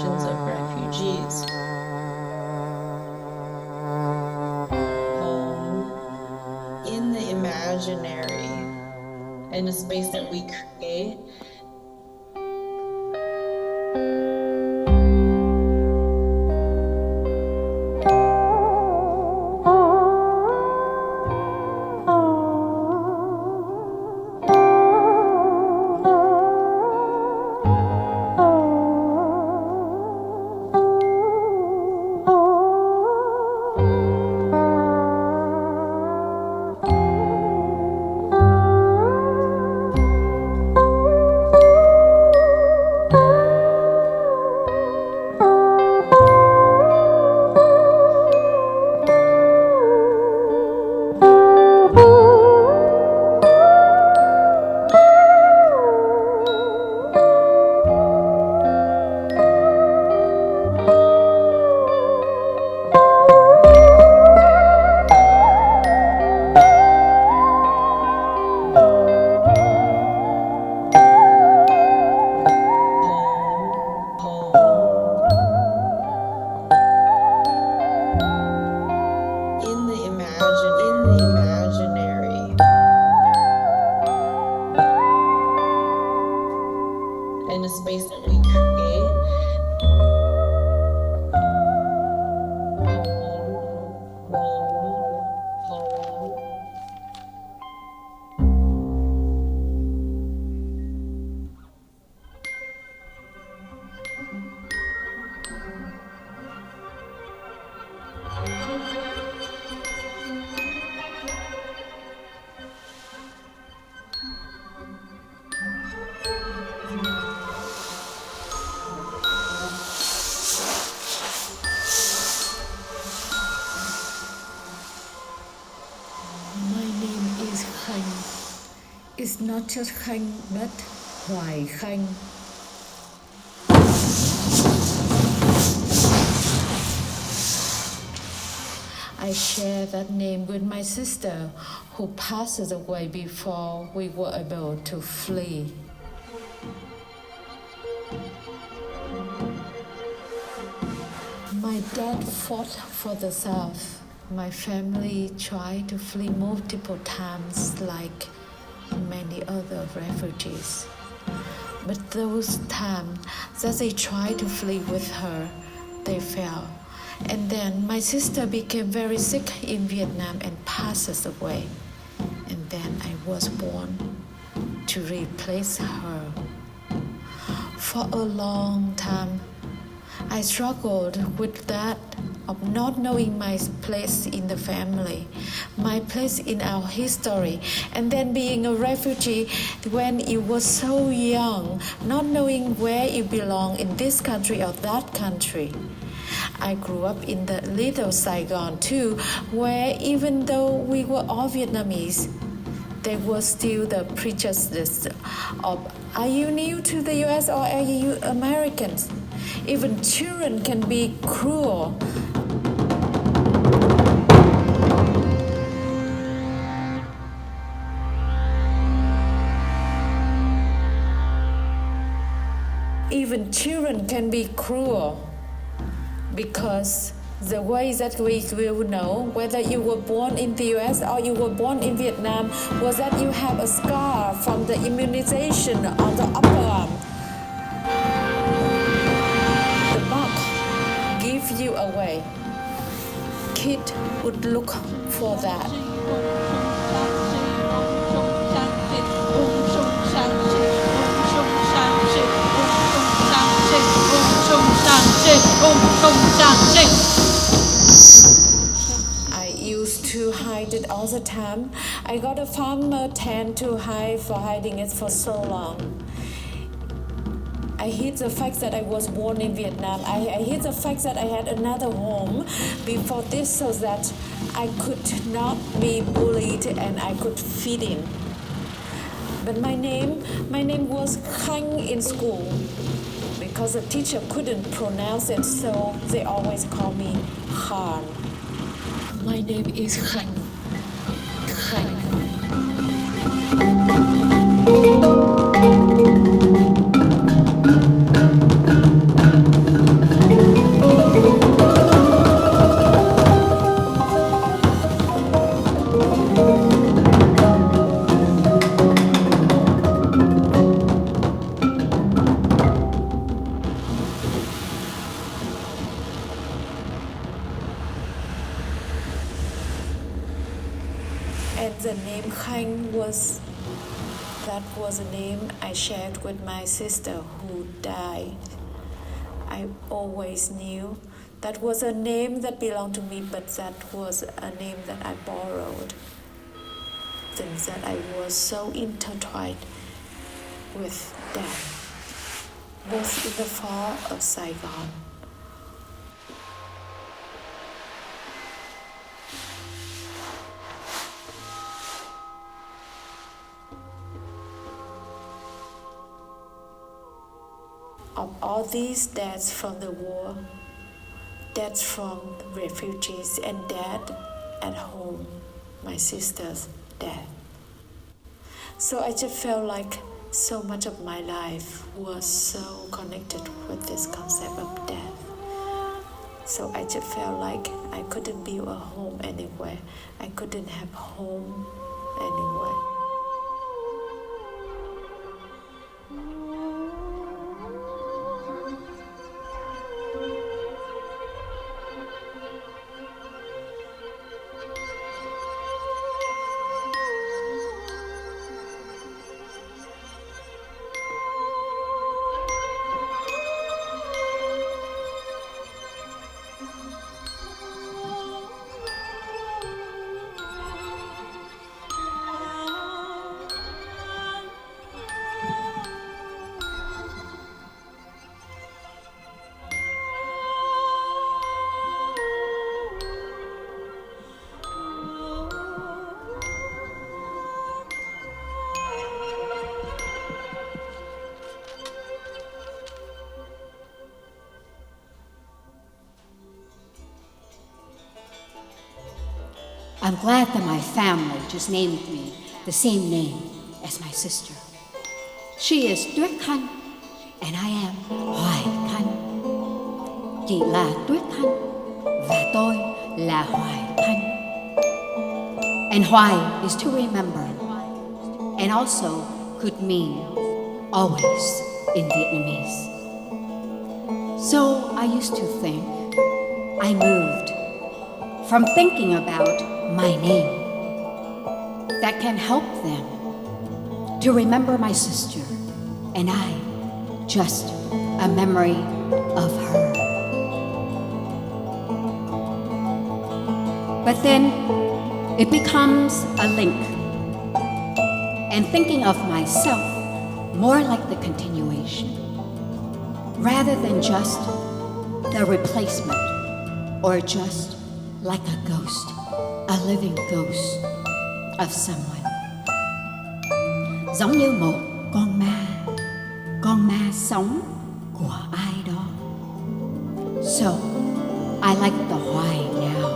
generations of refugees. Home in the imaginary, in a space that we create. In the imaginary, in a space that we create. Home. My name is Khanh. It's not just Khanh, but Hoài Khanh. I share that name with my sister, who passes away before we were able to flee. My dad fought for the South. My family tried to flee multiple times like many other refugees. But those times that they tried to flee with her, they failed. And then my sister became very sick in Vietnam and passes away. And then I was born to replace her. For a long time, I struggled with that of not knowing my place in the family, my place in our history, and then being a refugee when you were so young, not knowing where you belong in this country or that country. I grew up in the little Saigon too, where even though we were all Vietnamese, there was still the prejudice of, are you new to the US or are you Americans? Even children can be cruel. Even children can be cruel because the way that we will know whether you were born in the US or you were born in Vietnam was that you have a scar from the immunization on the upper arm. The mark gives you away. Kid would look for that. I used to hide it all the time. I got a farmer tent to hide for hiding it for so long. I hid the fact that I was born in Vietnam. I hid the fact that I had another home before this so that I could not be bullied and I could fit in. But my name was Khanh in school because the teacher couldn't pronounce it, so they always call me Khan. My name is Khanh. Khanh. The name Khanh was a name I shared with my sister who died. I always knew that was a name that belonged to me, but that was a name that I borrowed. Things that I was so intertwined with death, both in the fall of Saigon. Of all these deaths from the war, deaths from refugees, and death at home, my sister's death. So I just felt like so much of my life was so connected with this concept of death. So I just felt like I couldn't build a home anywhere. I couldn't have home anywhere. I'm glad that my family just named me the same name as my sister. She is Tuyết Khanh and I am Hoài Khanh. Chị là Tuyết Khanh và tôi là Hoài Khanh. And Hoài is to remember and also could mean always in Vietnamese. So I used to think I moved from thinking about my name that can help them to remember my sister and I, just a memory of her. But then it becomes a link and thinking of myself more like the continuation rather than just the replacement or just like a ghost, a living ghost of someone. Giống như một con ma sống của ai đó. So, I like the Hoài now.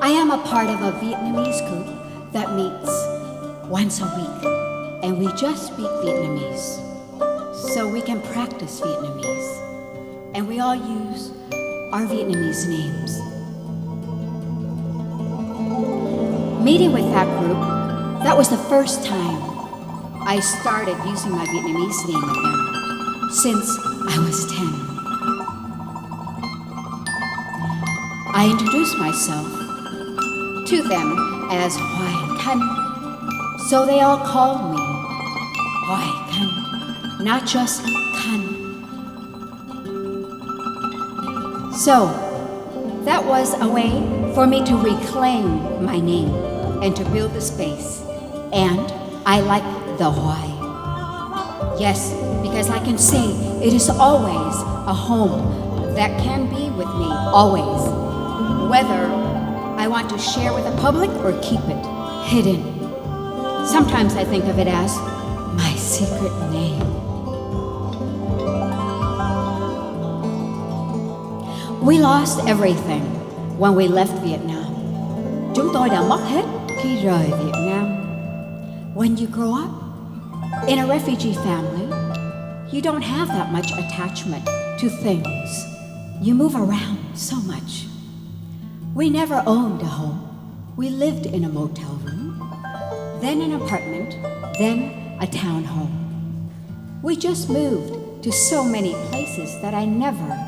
I am a part of a Vietnamese group that meets once a week, and we just speak Vietnamese, so we can practice Vietnamese, and we all use our Vietnamese names. Meeting with that group, that was the first time I started using my Vietnamese name again since I was 10. I introduced myself to them as Hoài Khanh, so they all called me Hoài Khanh, not just Khanh. So that was a way for me to reclaim my name and to build the space. And I like the Hoài. Yes, because I can say it is always a home that can be with me always, whether I want to share with the public or keep it hidden. Sometimes I think of it as my secret name. We lost everything when we left Vietnam. Chúng tôi đã mất hết khi rời Việt Nam. When you grow up in a refugee family, you don't have that much attachment to things. You move around so much. We never owned a home. We lived in a motel room, then an apartment, then a townhome. We just moved to so many places that I never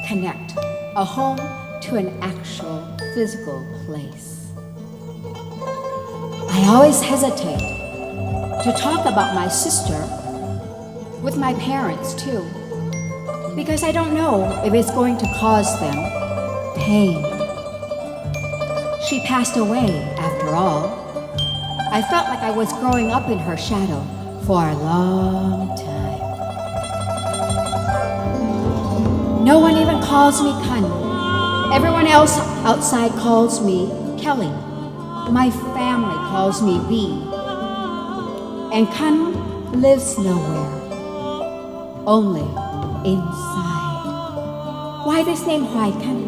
connect a home to an actual physical place. I always hesitate to talk about my sister with my parents too, because I don't know if it's going to cause them pain. She passed away, after all. I felt like I was growing up in her shadow for a long time. No one even calls me Gunn. Everyone else outside calls me Kelly. My family calls me V. And Gunn lives nowhere, only inside. Why this name Hoài Gunn?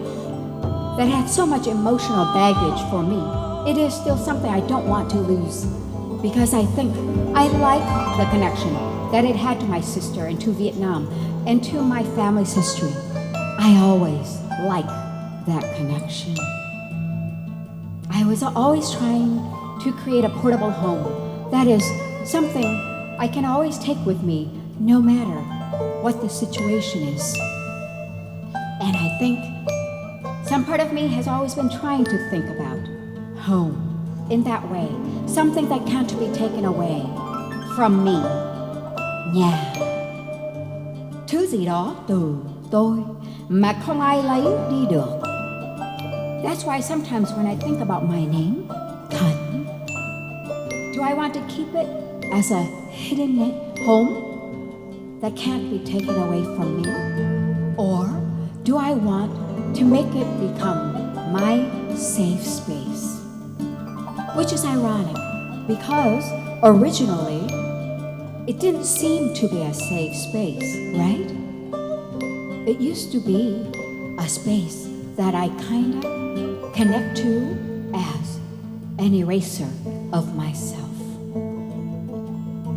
That had so much emotional baggage for me. It is still something I don't want to lose, because I think I like the connection that it had to my sister and to Vietnam and to my family's history. I always like that connection. I was always trying to create a portable home. That is something I can always take with me no matter what the situation is. And I think some part of me has always been trying to think about home in that way, something that can't be taken away from me. Nhà, thứ gì đó từ tôi mà không ai lấy đi được. That's why sometimes when I think about my name, Gunn, do I want to keep it as a hidden home that can't be taken away from me? Or do I want to make it become my safe space? Which is ironic, because originally it didn't seem to be a safe space, right? It used to be a space that I kinda connect to as an eraser of myself.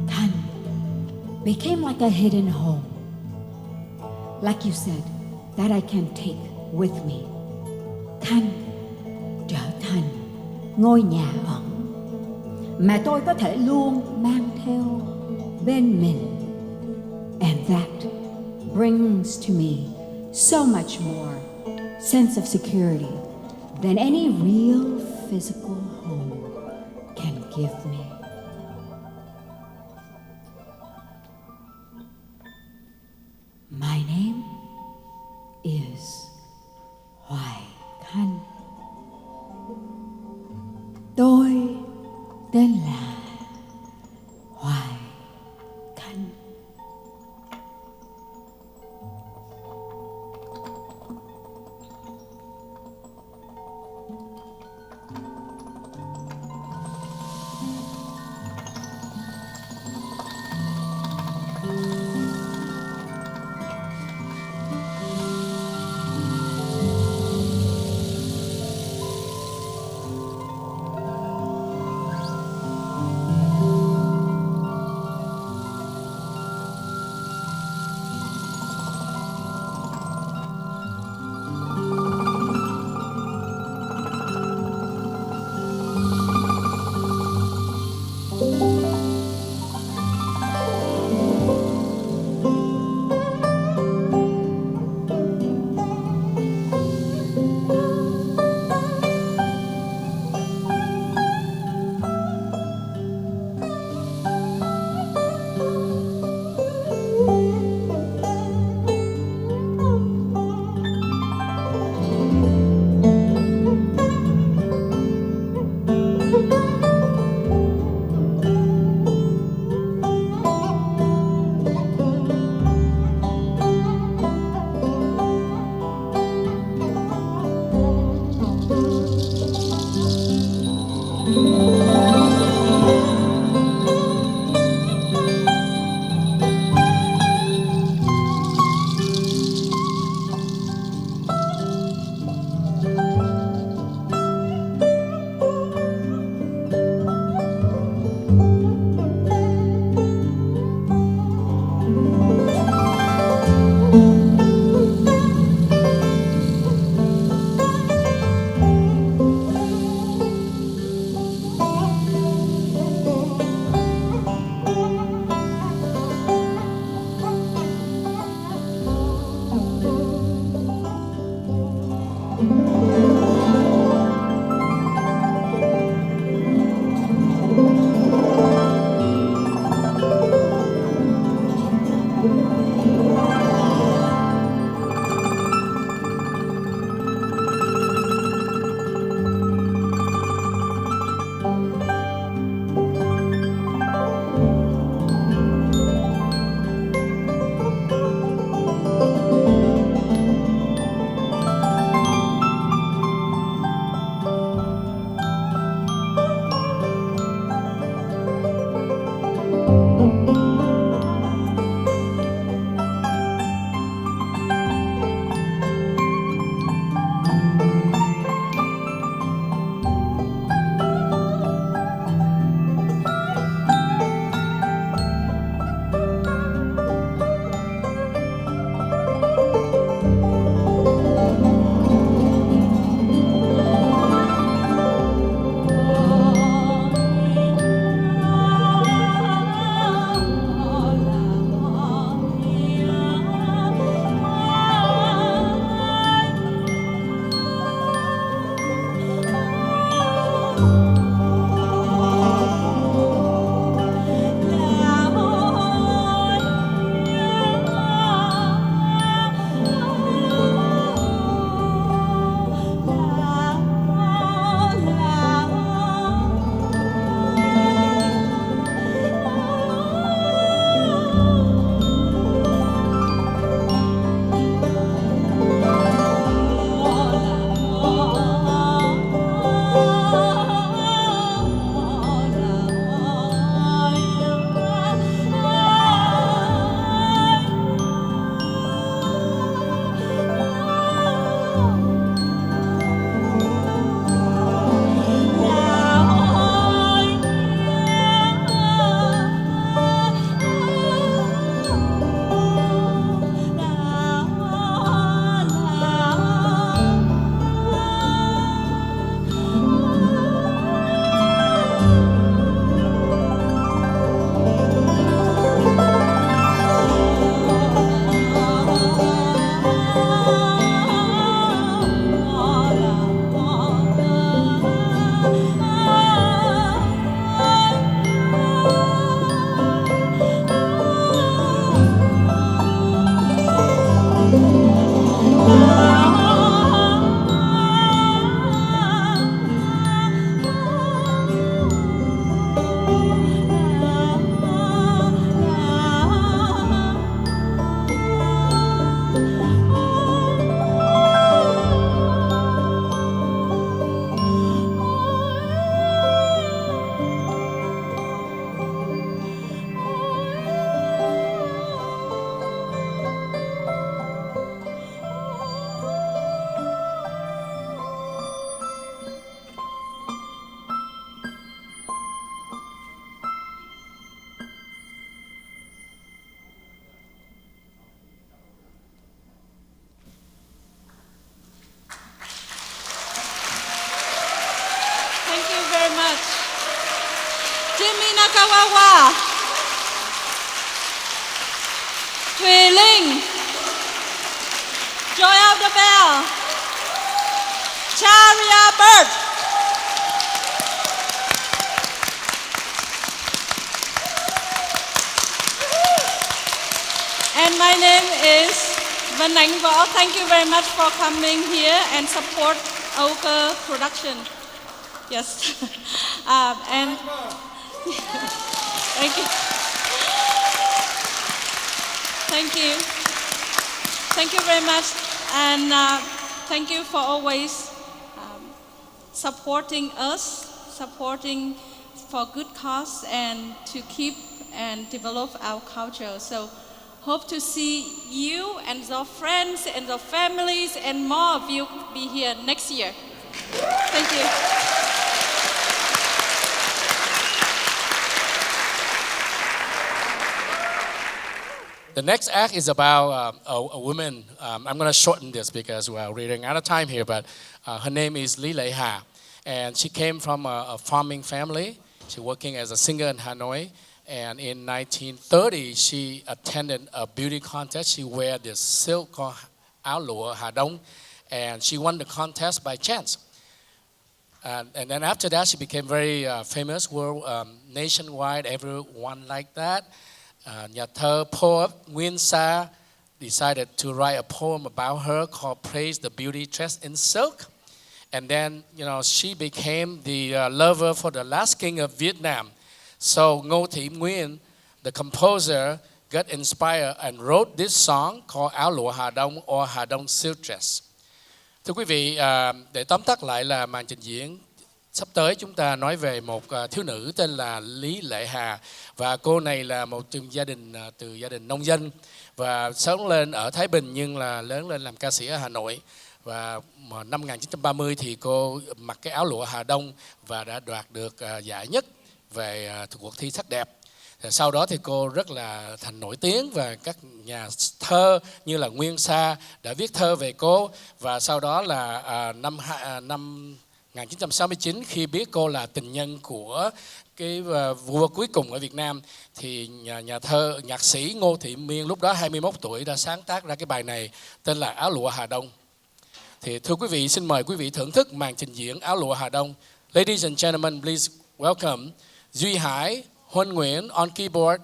Gunn became like a hidden home, like you said, that I can take with me. Gunn trở thành ngôi nhà ẩn mà tôi có thể luôn mang theo bên mình. And that brings to me so much more sense of security than any real physical home can give me. My name is Hoài Gunn. Tôi tên là Hoài Gunn. Thank you very much. Jimmy Nakawawa, Thùy Linh, Joy of the Bell, Charia Bird. And my name is Vân Ánh Võ. Thank you very much for coming here and support Oka production. Yes. And thank you. Thank you. Thank you very much. And thank you for always supporting us, supporting for good cause and to keep and develop our culture. So hope to see you and your friends and your families and more of you be here next year. Thank you. The next act is about a woman. I'm going to shorten this because we're running out of time here, but her name is Lý Lệ Hà. And she came from a farming family. She's working as a singer in Hanoi. And in 1930, she attended a beauty contest. She wore this silk called áo lụa Hà Đông, and she won the contest by chance. And then after that, she became very famous, world, nationwide, everyone liked that. nhà thơ poet Nguyên Sa decided to write a poem about her called Praise the Beauty Dressed in Silk. And then, she became the lover for the last king of Vietnam. So Ngô Thị Nguyên, the composer, got inspired and wrote this song called Áo lụa Hà Đông or Hà Đông Silk Dress. Thưa quý vị, để tóm tắt lại là màn trình diễn sắp tới chúng ta nói về một thiếu nữ tên là Lý Lệ Hà, và cô này là một từ gia đình nông dân và sống lên ở Thái Bình nhưng là lớn lên làm ca sĩ ở Hà Nội. Và năm 1930 thì cô mặc cái áo lụa Hà Đông và đã đoạt được giải nhất về cuộc thi sắc đẹp. Sau đó thì cô rất là thành nổi tiếng và các nhà thơ như là Nguyên Sa đã viết thơ về cô. Và sau đó là năm 1969 khi biết cô là tình nhân của cái vua cuối cùng ở Việt Nam thì nhạc sĩ Ngô Thị Miên lúc đó 21 tuổi đã sáng tác ra cái bài này tên là Áo lụa Hà Đông. Thì thưa quý vị, xin mời quý vị thưởng thức màn trình diễn Áo lụa Hà Đông. Ladies and gentlemen, please welcome Duy Hải, Huân Nguyễn on keyboard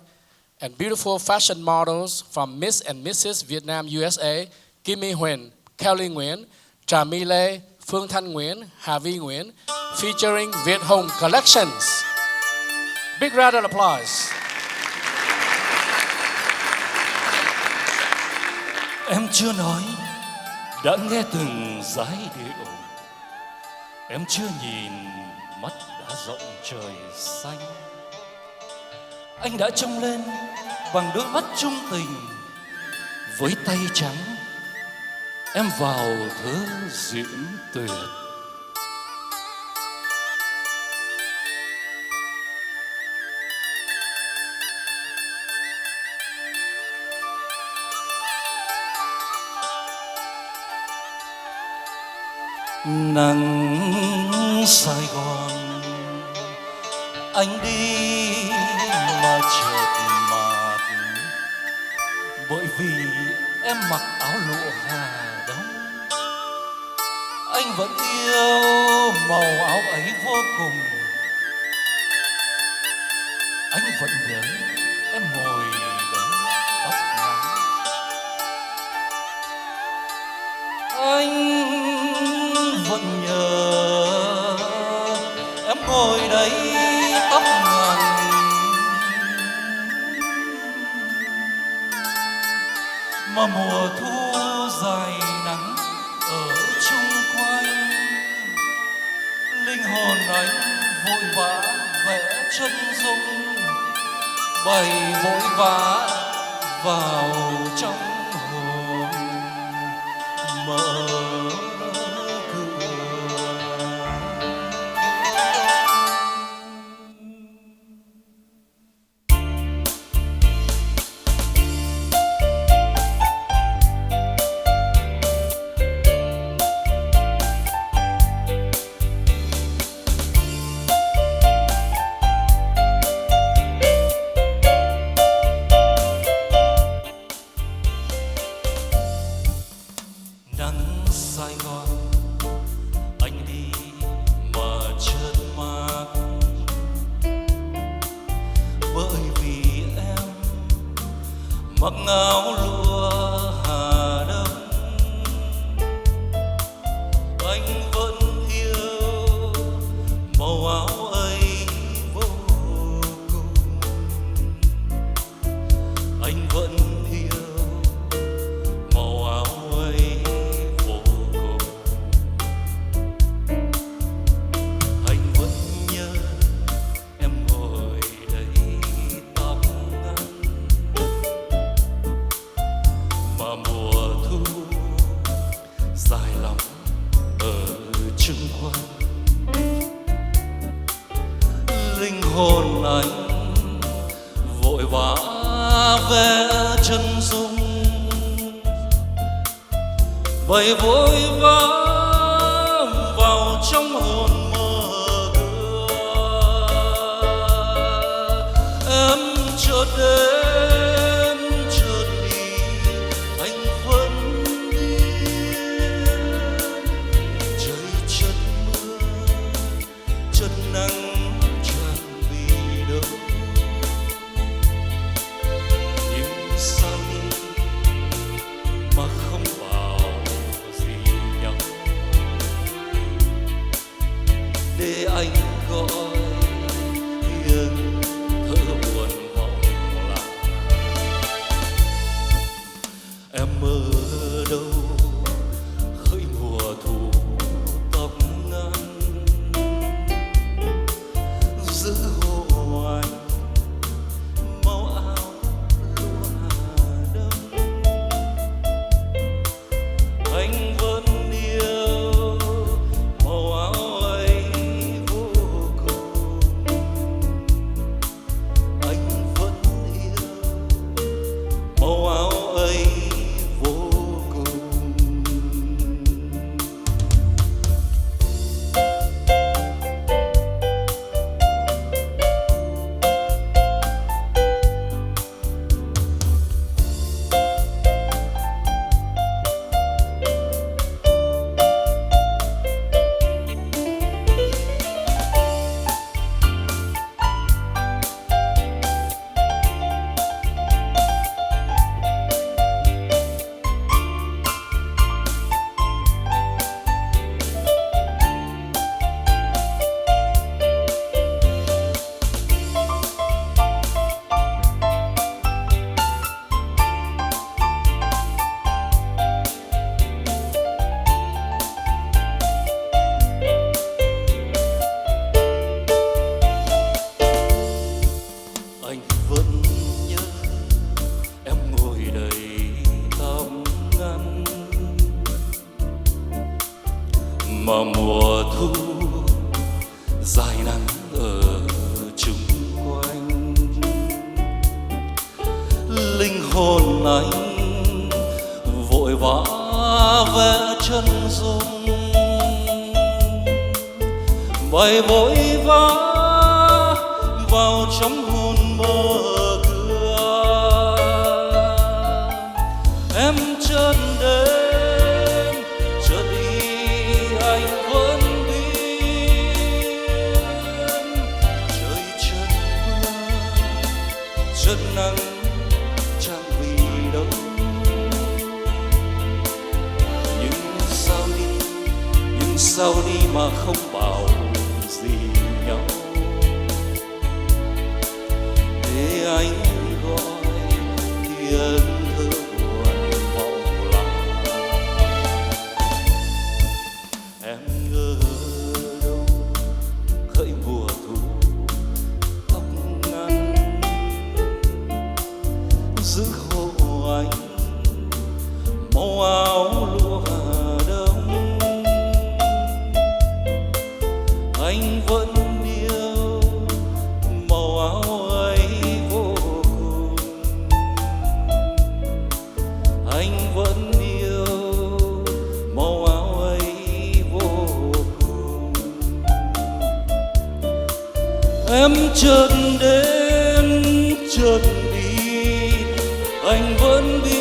and beautiful fashion models from Miss and Mrs. Vietnam USA, Kim My Huỳnh, Kelly Nguyễn, Trà My Lê, Phương Thanh Nguyễn, Hà Vi Nguyễn, featuring Viet Hồng Collections. Big round of applause. Em chưa nói, đã nghe từng giai điệu. Em chưa nhìn, mắt đã rộng trời xanh. Anh đã trông lên bằng đôi mắt trung tình. Với tay trắng, em vào thơ diễn tuyệt. Nắng Sài Gòn, anh đi mà chợt mạt, bởi vì em mặc áo lụa Hà Đông. Anh vẫn yêu màu áo ấy vô cùng. Anh vẫn nhớ em ngồi đấy tóc ngắn. Anh vẫn nhớ em ngồi đấy tóc ngắn. Mà mùa thu dài nắng ở chung quanh, linh hồn anh vội vã vẽ chân dung, bày vội vã vào trong hồn mở. Sài Gòn, anh đi mà chợt mát, bởi vì em mặc áo lụa Hà Đông. Anh vẫn yêu màu áo ấy vô cùng. Anh vẫn yêu màu áo ấy. Dài lòng ở chung quanh, linh hồn anh vội vã vẽ chân dung, bày vội vã vào trong hồn mơ cửa. Em chợt đến chợt đi, anh vẫn nắng chẳng vì đâu. mà mùa thu dài nắng ở chung quanh. Linh hồn anh vội vã vẽ chân dung, bay vội vã vào trong hồn mơ cửa. Em chợt đến chợt đi anh vẫn biết, trời chợt mưa chợt nắng chẳng vì đâu. Nhưng sao đi mà không bảo gì nhau, để anh gọi thiên thơ buồn mộng lặng. Em ở đâu hỡi mùa thu tóc ngắn, giữ khô anh màu áo lụa đông. Anh vẫn yêu màu áo ấy vô cùng, anh vẫn yêu màu áo ấy vô cùng. Em chợt đến chợt đi anh vẫn biết,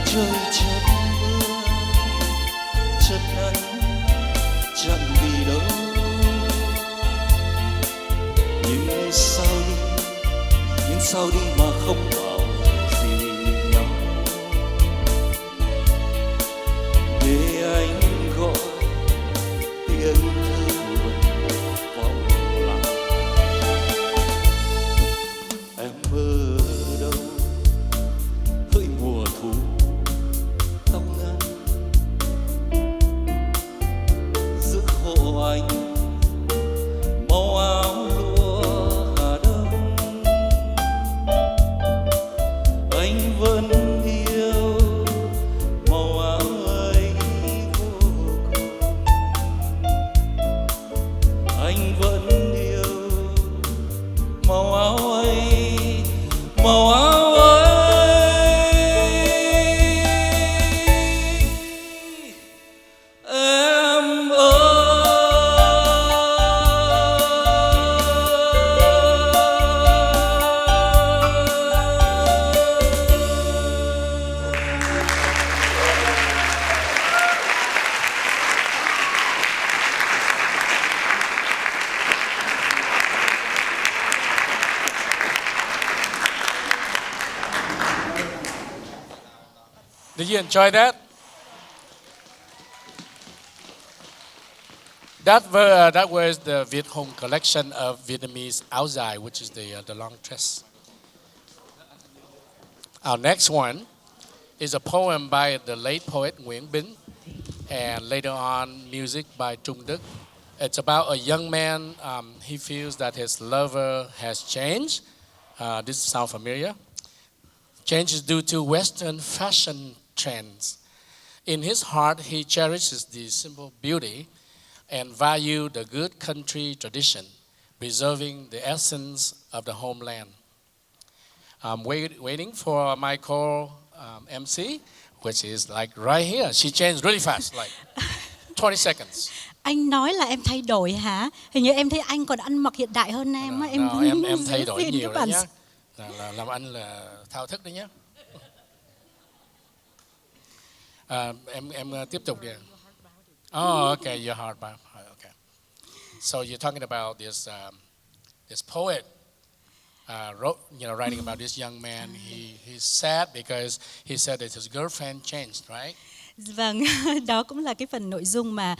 trời chợt mưa chợt nắng chẳng vì đâu. Nhưng sao đi mà không bảo gì nhau, để anh gọi tiếng thơ buồn vào lòng. Em ở đâu hỡi mùa thu tóc ngắn, giữ khô anh màu áo lụa Hà Đông. Anh vẫn yêu màu áo ấy vô cùng, anh vẫn yêu màu áo ấy, màu áo ấy. Em Did you enjoy that? That was the Viet Home collection of Vietnamese áo dài, which is the long dress. Our next one is a poem by the late poet Nguyễn Bính, and later on music by Trung Đức. It's about a young man. He feels that his lover has changed. This sounds familiar. Change is due to Western fashion trends. In his heart, he cherishes the simple beauty and value the good country tradition, preserving the essence of the homeland. I'm waiting for my co-MC, which is like right here. She changed really fast, like 20 seconds. Anh nói là em thay đổi hả? Hình như em thấy anh còn ăn mặc hiện đại hơn em á. Em thay đổi giữ nhiều các đấy bạn. nhá. Làm anh là thao thức đấy nhá. Em tiếp tục đi. Oh, okay, your heart. Okay. So you're talking about this poet wrote, writing about this young man. He's sad because he said that his girlfriend changed, right? Vâng, đó cũng là cái phần nội dung mà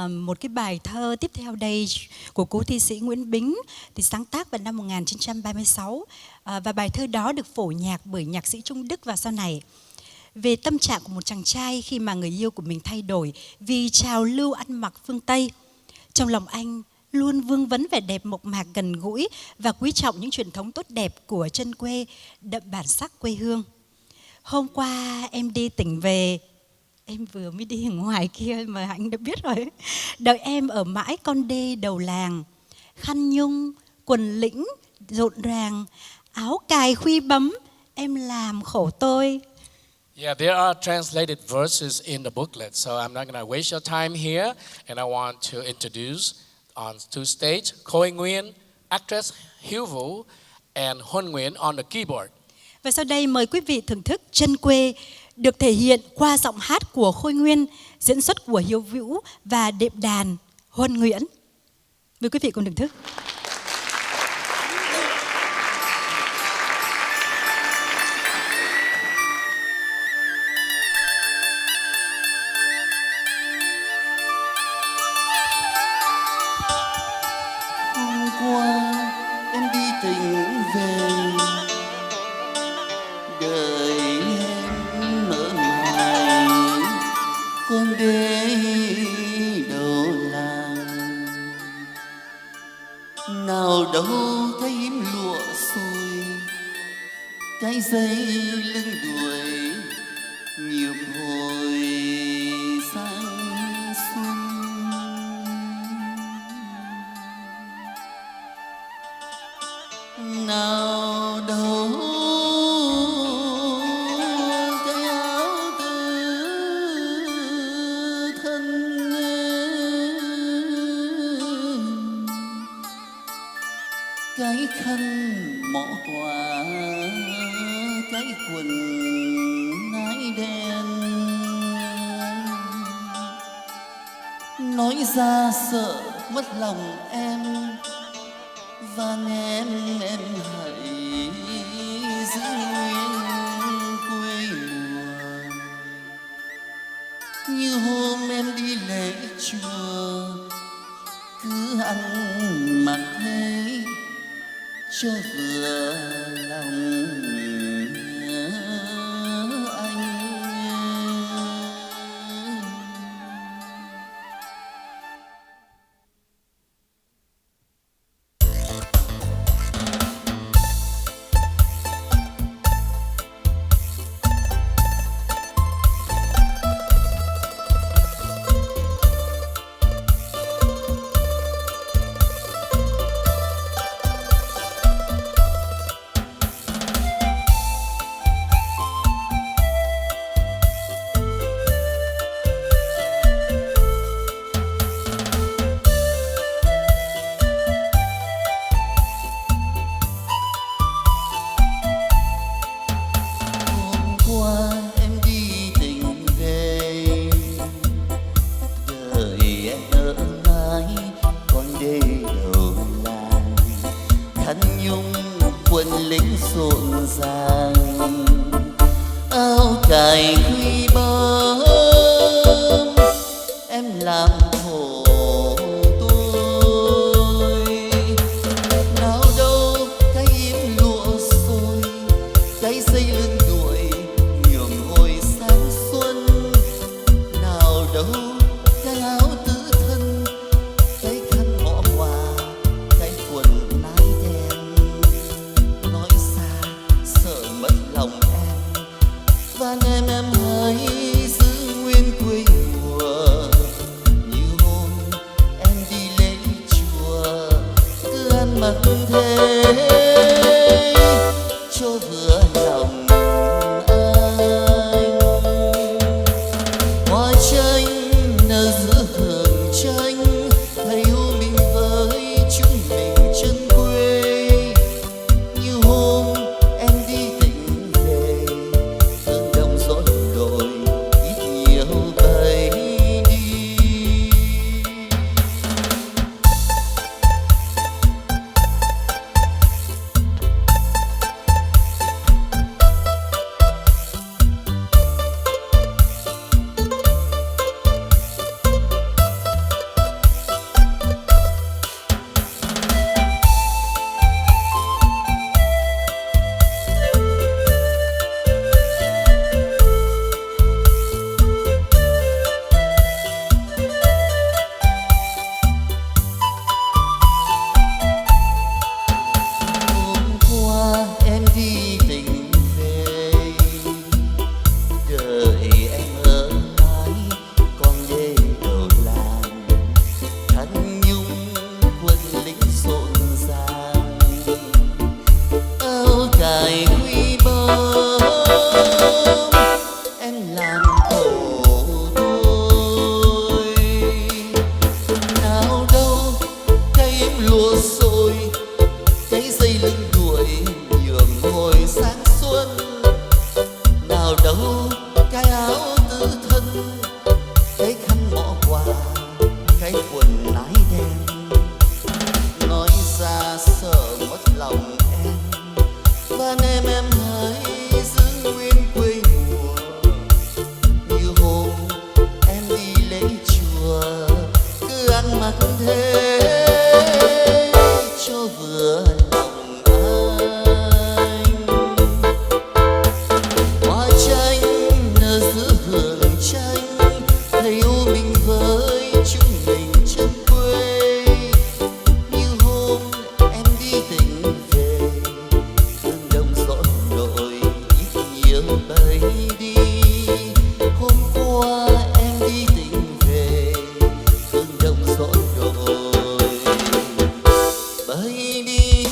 một cái bài thơ tiếp theo đây của cố thi sĩ Nguyễn Bính thì sáng tác vào năm 1936, và bài thơ đó được phổ nhạc bởi nhạc sĩ Trung Đức vào sau này. Về tâm trạng của một chàng trai khi mà người yêu của mình thay đổi vì trào lưu ăn mặc phương Tây. Trong lòng anh luôn vương vấn vẻ đẹp mộc mạc gần gũi và quý trọng những truyền thống tốt đẹp của chân quê, đậm bản sắc quê hương. Hôm qua em đi tỉnh về, Em vừa mới đi ở ngoài kia mà anh đã biết rồi. Đợi em ở mãi con đê đầu làng, khăn nhung, quần lĩnh rộn ràng, áo cài khuy bấm, em làm khổ tôi. Yeah, there are translated verses in the booklet, so I'm not going to waste your time here. And I want to introduce on to stage Khôi Nguyên, actress Hiếu Vũ, and Huân Nguyễn on the keyboard. Và sau đây mời quý vị thưởng thức Chân quê được thể hiện qua giọng hát của Khôi Nguyên, diễn xuất của Hiếu Vũ và đệm đàn Huân Nguyễn. Mời quý vị cùng thưởng thức. Hôm qua em đi tỉnh về, đợi em ở ngoài con đê đầu làng. Nào đâu thấy im lụa xôi, cái dây lưng đuổi nhiều hồi sang xuân. Nào đâu cái áo tứ thân, cái khăn mỏ quà, cái quần nái đen. Nói ra sợ mất lòng em, van em hãy giữ nguyên quê mùa. Như hôm em đi lễ chùa, cứ ăn mặc thế cho vừa lòng anh. cài khuy bấm em làm khổ tôi. Nào đâu cái im lụa xôi, cái dây lưng đuổi nhuộm hồi sáng xuân. Nào đâu cái áo tứ thân, cái khăn họ quà, cái quần nái đen. Nói xa sợ mất lòng em, van em hãy giữ nguyên quê mùa. Như hôm em đi lễ chùa, cứ ăn mặc thế cho vừa lòng anh. Hoa tranh nở giữa hương tranh, thầy yêu mình với chúng mình chân quê. Như hôm em đi tỉnh về, thương đồng dõi đồi ít nhiều bay đi. hồi sáng xuân, nào đâu cái áo tứ thân, cái khăn mõ quà, cái quần nái đen. Nói ra sợ mất lòng em, van em hãy giữ nguyên quê mùa. Như hôm em đi lễ chùa, cứ ăn mặc thế cho vừa lòng anh. Hoa chanh nở giữa vườn chanh, thầy u mình với chúng mình chân quê. Như hôm em đi tỉnh về, hương đông gió nổi ít nhiều bay đi. Hôm qua em đi tỉnh về, hương đông gió nổi bay đi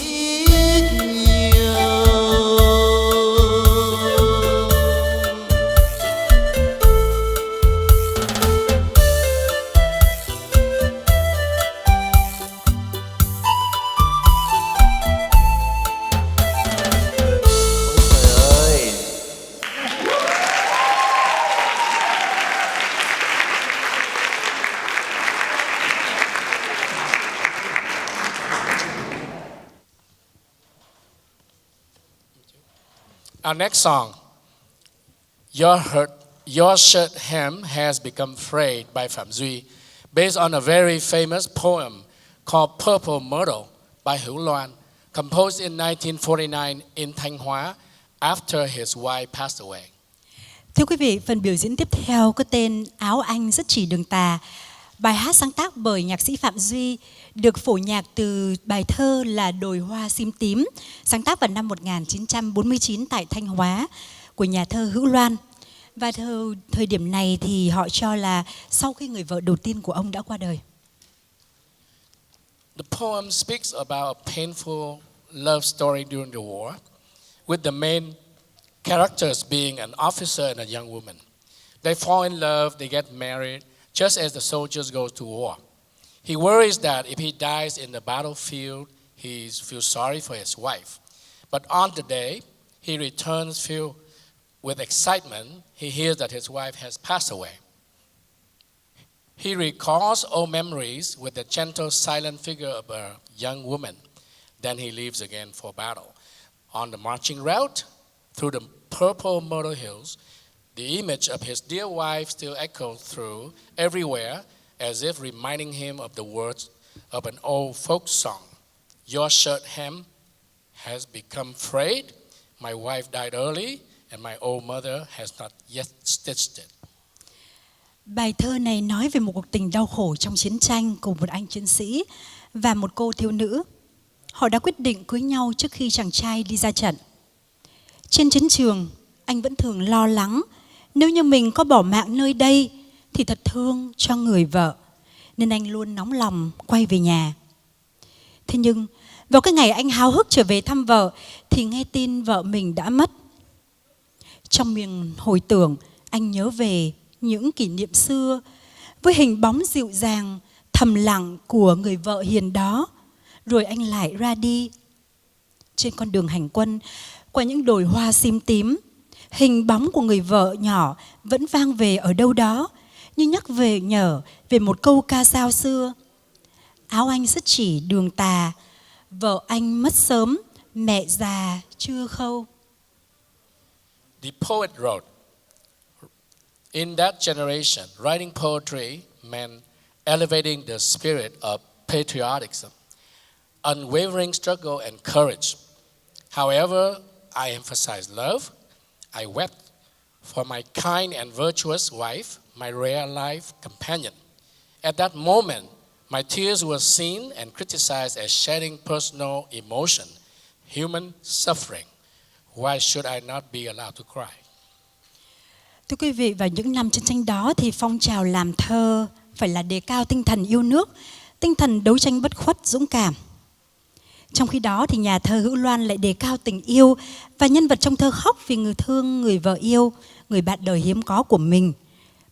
ít nhiều. Ôi trời ơi. Our next song, Your Shirt Hem Has Become Frayed by Phạm Duy, based on a very famous poem called Purple Myrtle by Hữu Loan, composed in 1949 in Thanh Hóa after his wife passed away. Thưa quý vị, phần biểu diễn tiếp theo có tên Áo Anh Rất Chỉ Đường Tà. Bài hát sáng tác bởi nhạc sĩ Phạm Duy, được phổ nhạc từ bài thơ là Đồi Hoa Sim Tím, sáng tác vào năm 1949 tại Thanh Hóa của nhà thơ Hữu Loan. Và thời điểm này thì họ cho là sau khi người vợ đầu tiên của ông đã qua đời. The poem speaks about a painful love story during the war, with the main characters being an officer and a young woman. They fall in love, they get married, just as the soldiers go to war. He worries that if he dies in the battlefield, he feels sorry for his wife. But on the day he returns filled with excitement, he hears that his wife has passed away. He recalls old memories with the gentle, silent figure of a young woman. Then he leaves again for battle. On the marching route through the purple myrtle hills, the image of his dear wife still echoes through everywhere, as if reminding him of the words of an old folk song. Your shirt hem has become frayed, my wife died early, and my old mother has not yet stitched it. Bài thơ này nói về một cuộc tình đau khổ trong chiến tranh của một anh chiến sĩ và một cô thiếu nữ. Họ đã quyết định cưới nhau trước khi chàng trai đi ra trận. Trên chiến trường, anh vẫn thường lo lắng, nếu như mình có bỏ mạng nơi đây thì thật thương cho người vợ, nên anh luôn nóng lòng quay về nhà. Thế nhưng vào cái ngày anh háo hức trở về thăm vợ thì nghe tin vợ mình đã mất. Trong miền hồi tưởng, anh nhớ về những kỷ niệm xưa với hình bóng dịu dàng, thầm lặng của người vợ hiền đó. Rồi anh lại ra đi. Trên con đường hành quân, qua những đồi hoa sim tím, hình bóng của người vợ nhỏ vẫn vang về ở đâu đó, như nhắc nhở về một câu ca dao xưa. Áo anh rất chỉ đường tà, vợ anh mất sớm, mẹ già chưa khâu. The poet wrote, in that generation, writing poetry meant elevating the spirit of patriotism, unwavering struggle and courage. However, I emphasize love. I wept for my kind and virtuous wife, my rare life companion. At that moment, my tears were seen and criticized as shedding personal emotion, human suffering. Why should I not be allowed to cry? Thưa quý vị, vào những năm chiến tranh đó thì phong trào làm thơ phải là đề cao tinh thần yêu nước, tinh thần đấu tranh bất khuất, dũng cảm. Trong khi đó thì nhà thơ Hữu Loan lại đề cao tình yêu và nhân vật trong thơ khóc vì người thương người vợ yêu, người bạn đời hiếm có của mình.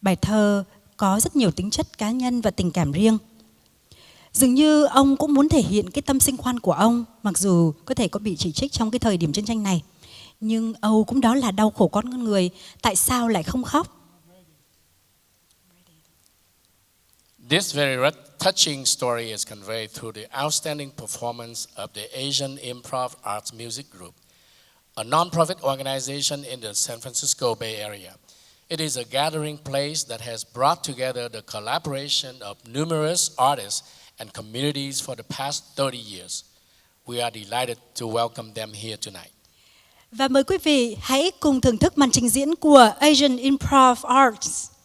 Bài thơ có rất nhiều tính chất cá nhân và tình cảm riêng. Dường như ông cũng muốn thể hiện cái tâm sinh khoan của ông, mặc dù có thể có bị chỉ trích trong cái thời điểm chiến tranh này. Nhưng âu cũng đó là đau khổ con người, tại sao lại không khóc? This very touching story is conveyed through the outstanding performance of the Asian Improv Arts Music Group, a non-profit organization in the San Francisco Bay Area. It is a gathering place that has brought together the collaboration of numerous artists and communities for the past 30 years. We are delighted to welcome them here tonight. Và mời quý vị hãy cùng thưởng thức màn trình diễn của Asian Improv Arts.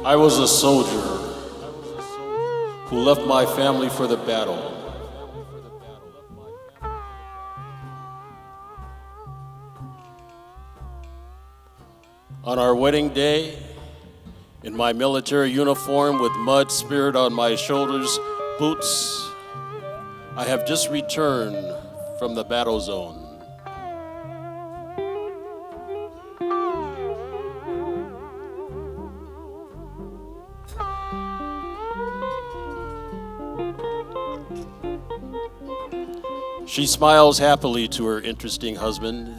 I was a soldier who left my family for the battle. On our wedding day, in my military uniform with mud smeared on my shoulders, boots, I have just returned from the battle zone. She smiles happily to her interesting husband.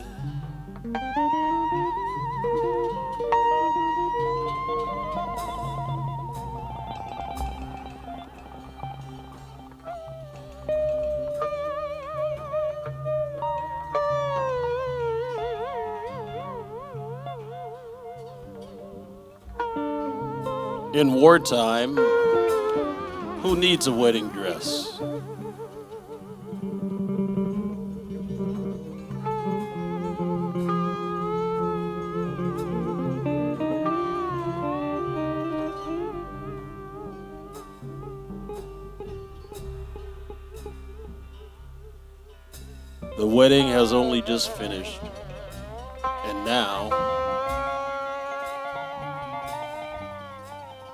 In wartime, who needs a wedding dress? The wedding has only just finished, and now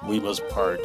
we must part.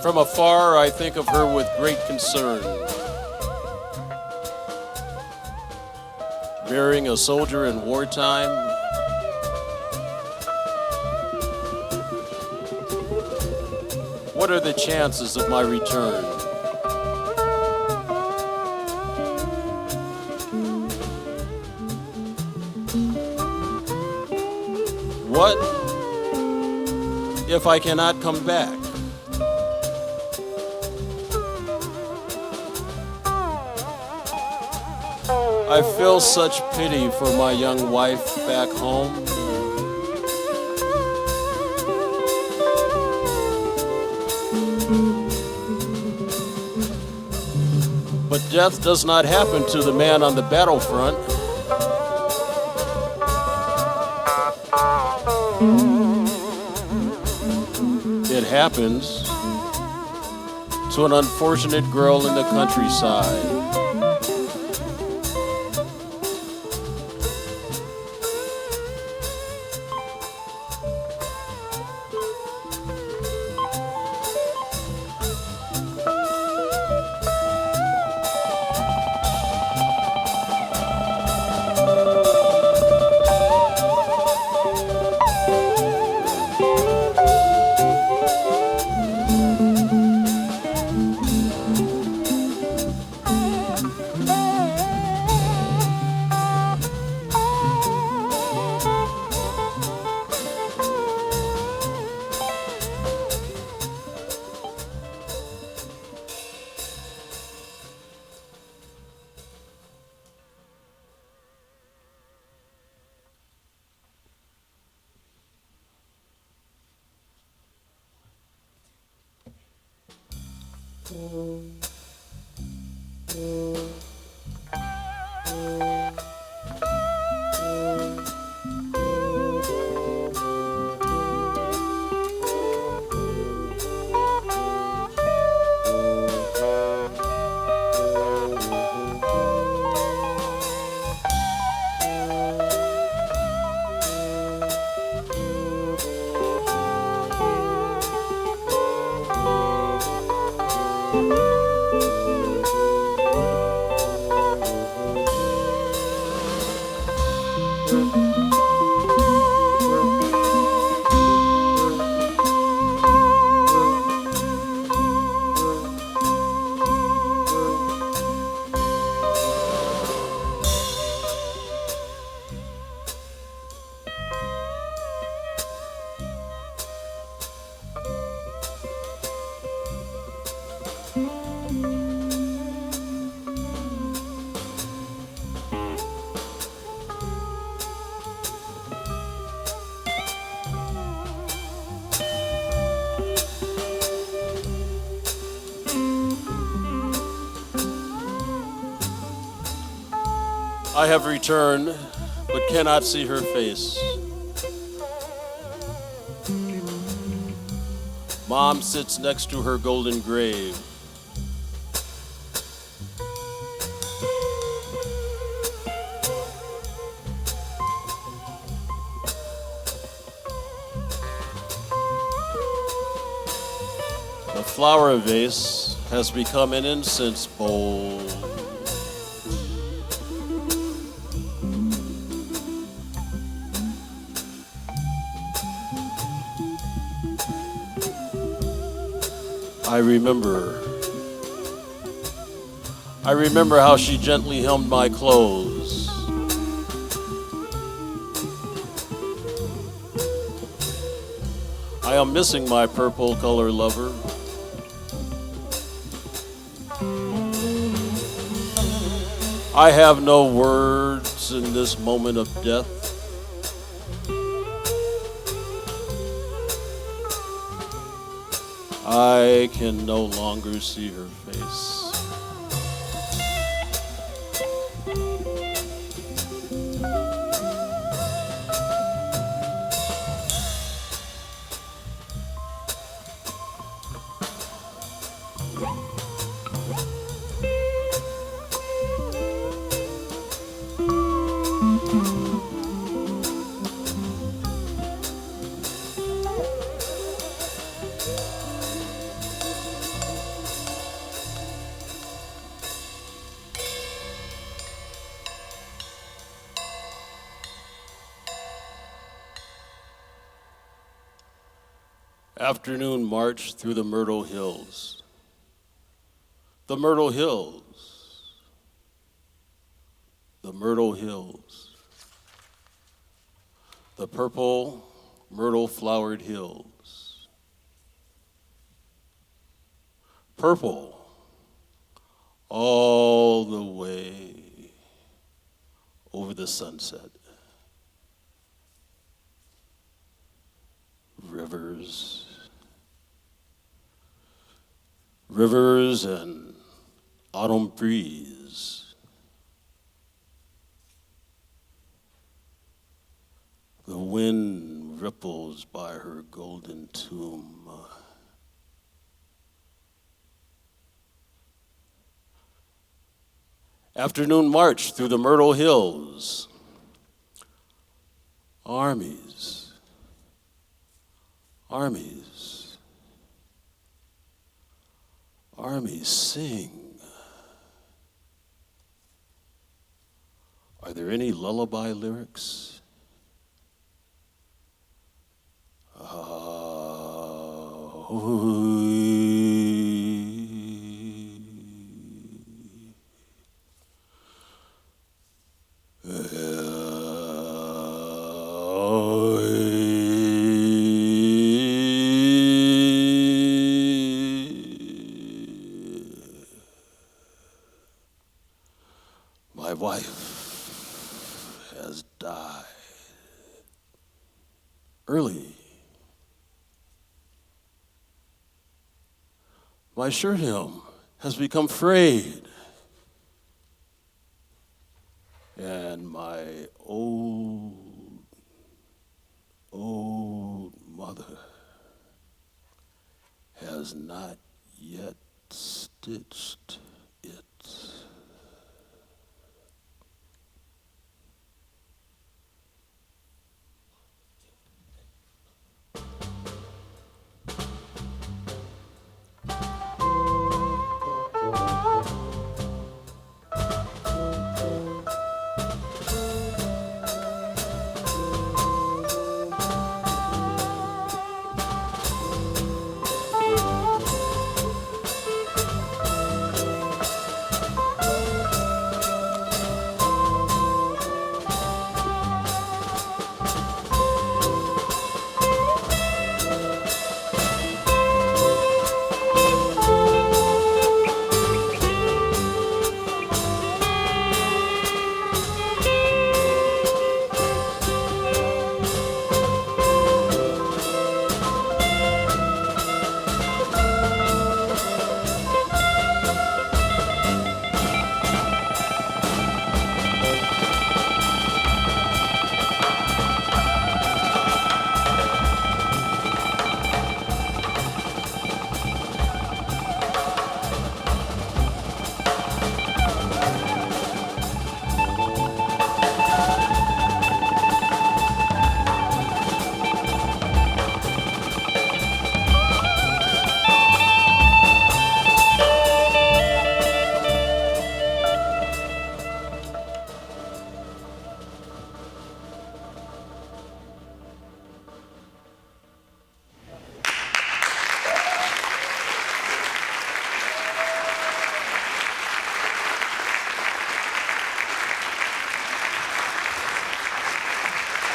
From afar, I think of her with great concern, bearing a soldier in wartime. What are the chances of my return? What if I cannot come back? I feel such pity for my young wife back home. But death does not happen to the man on the battlefront. It happens to an unfortunate girl in the countryside. I have returned, but cannot see her face. Mom sits next to her golden grave. The flower vase has become an incense bowl. I remember how she gently hemmed my clothes. I am missing my purple color lover. I have no words in this moment of death. I can no longer see her face. Afternoon march through the Myrtle Hills. The Myrtle Hills. The Myrtle Hills. The purple myrtle flowered hills. Purple all the way over the sunset. Rivers and autumn breeze. The wind ripples by her golden tomb. Afternoon march through the Myrtle Hills. Armies. Armies sing. Are there any lullaby lyrics? My wife has died early. My shirt hem has become frayed. And my old mother has not yet stitched it.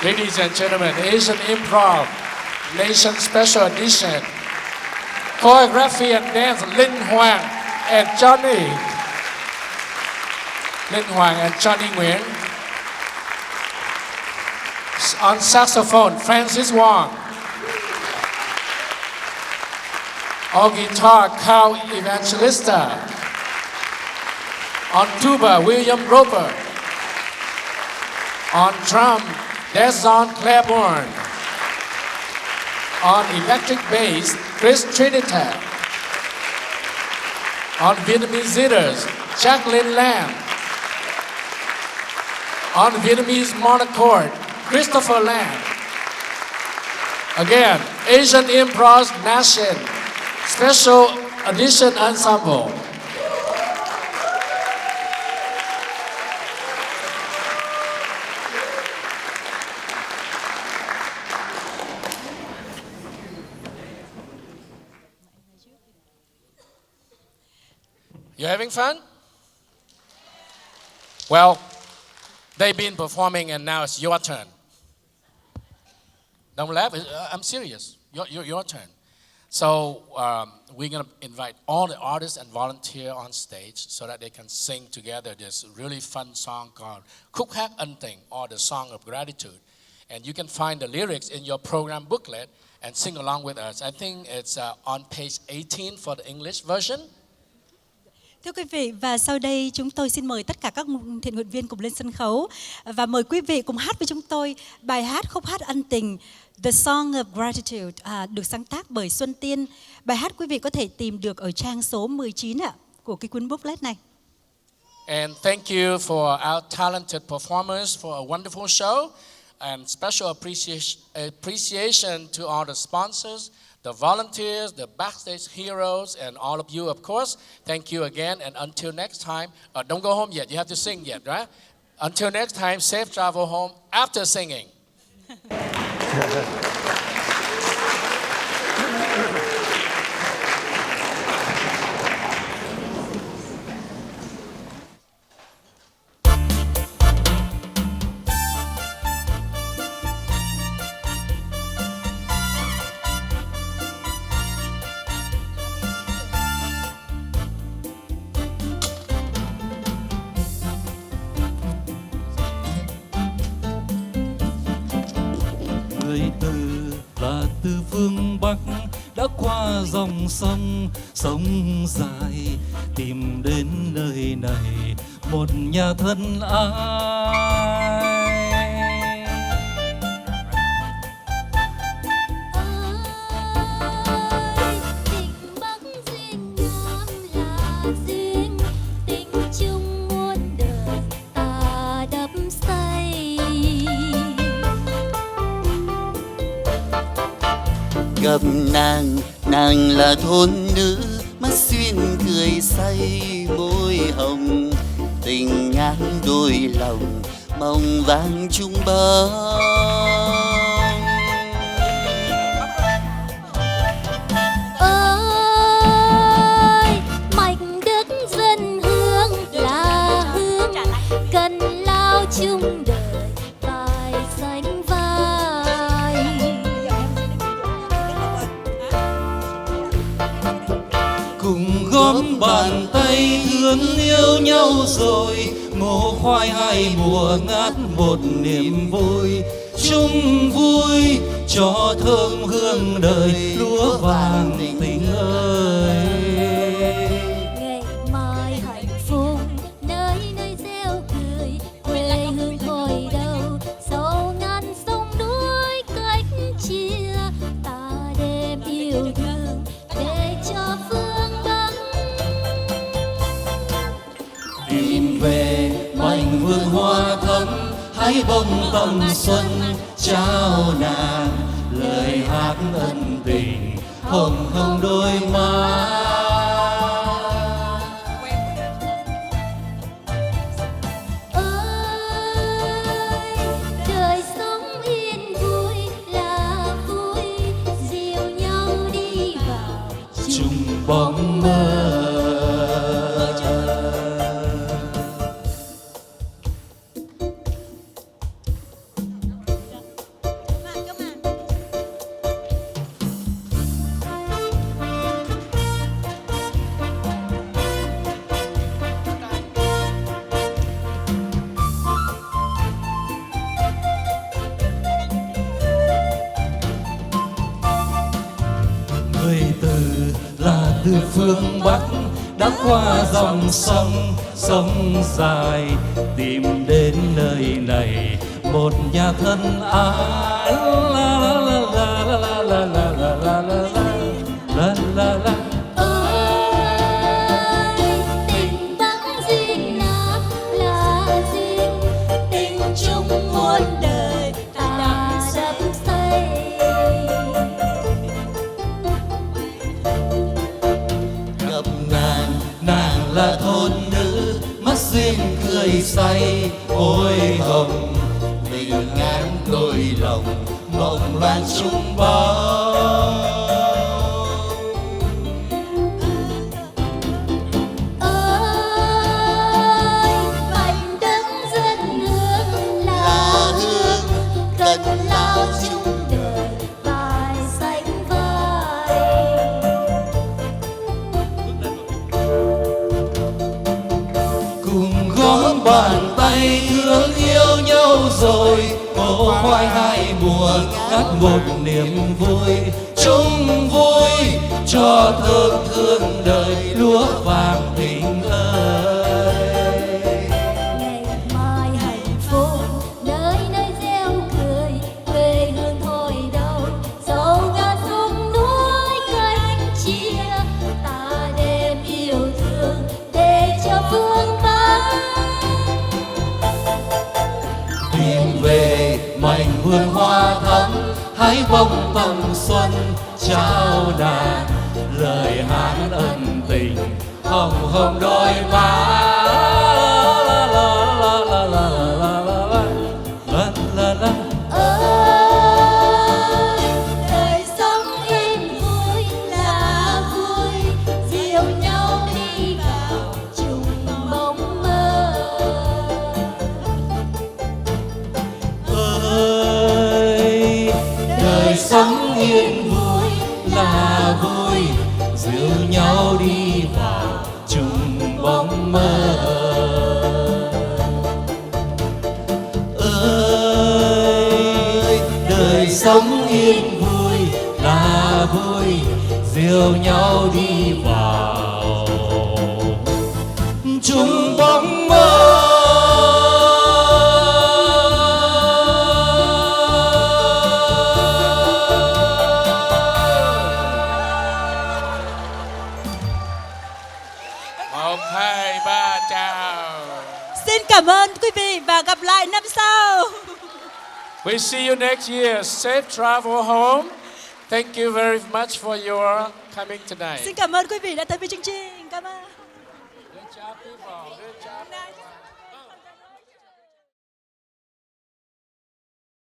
Ladies and gentlemen, Asian Improv Nation Special Edition. Choreography and dance, Linh Hoàng and Johnny. Linh Hoàng and Johnny Nguyễn. On saxophone, Francis Wong. On guitar, Carl Evangelista. On tuba, William Roper. On drum, Deson Claiborne. On electric bass, Chris Trinidad. On Vietnamese zitters, Jacqueline Lam. On Vietnamese monochord, Christopher Lam. Again, Asian Improv Nation Special Edition Ensemble. You having fun? Well, they've been performing and now it's your turn. Don't laugh, I'm serious. Your turn. So we're going to invite all the artists and volunteers on stage so that they can sing together this really fun song called Khúc Hát Ân Tình, or the Song of Gratitude. And you can find the lyrics in your program booklet and sing along with us. I think it's on page 18 for the English version. Thưa quý vị, và sau đây chúng tôi xin mời tất cả các thiện nguyện viên cùng lên sân khấu và mời quý vị cùng hát với chúng tôi bài hát Khúc Hát Ân Tình, The Song of Gratitude, được sáng tác bởi Xuân Tiên. Bài hát quý vị có thể tìm được ở trang số 19 của cái cuốn booklet này. And thank you for our talented performers for a wonderful show, and special appreciation to all the sponsors, the volunteers, the backstage heroes, and all of you, of course. Thank you again, and until next time, don't go home yet, you have to sing yet, right? Until next time, safe travel home after singing. Người từ là từ phương Bắc đã qua dòng sông dài, tìm đến nơi này một nhà thân ai. Gặp nàng là thôn nữ, mắt xuyên cười say môi hồng, tình ngang đôi lòng mong vang chung bóng. Ơi mạch đức dân hương là hương cần lao chung đời tài sánh vai. Cùng gom bàn tay thương yêu nhau rồi, ngô khoai hai mùa ngát một niềm vui, chung vui cho thơm hương đời lúa vàng tình ơi. Ngày mai hạnh phúc nơi nơi reo cười, quê hương hồi đầu sau ngàn sông núi cách chia, ta đêm yêu thương để cho phương Bắc Tìm về mảnh vườn hoa thắm, hái bông tầm xuân trao nàng lời hát ân tình hồng hồng đôi má. đời sống yên vui là vui, dìu nhau đi vào Chung bóng mơ. Bắc đã qua dòng sông sông dài, tìm đến nơi này một nhà thân ái. La la la la la la la la la la la la. Ơi tình Bắc duyên Nam là duyên, tình chung muôn đời ta sắp xây. Gặp nàng là thôn nữ, mắt duyên cười say môi hồng, tình ngàn đôi lòng mộng loan chung bóng. Ơi mảnh đất dân hương là hương, cần lao chung đời vai sánh vai. Cùng góp bàn tay thương yêu nhau rồi, mồ khoai hai mùa ngắt một niềm vui, chung vui cho thơm thương đời lúa vàng tình ơi. Ngày mai hạnh phúc nơi nơi gieo cười, quê hương thôi đâu dẫu ngàn sông núi cách chia, ta đem yêu thương để cho phương Bắc. Tìm về mảnh vườn hoa thắm, hái bông tầm xuân trao nàng, lời hát ân tình hồng hồng đôi má. La la la la la la la la la. Ơi đời sống yên vui là vui, dìu nhau đi vào chung bóng mơ. Ơi đời sống yên vui là vui, dìu nhau đi vào chung bóng mơ. Ơi đời sống yên vui là vui, dìu nhau đi vào chung bóng mơ. Một, hai, ba, chào. Xin cảm ơn quý vị và gặp lại năm sau. We see you next year. Safe travel home. Thank you very much for your coming tonight. Xin cảm ơn quý vị đã tới với chương trình. Cảm ơn. Good job, people. Good job.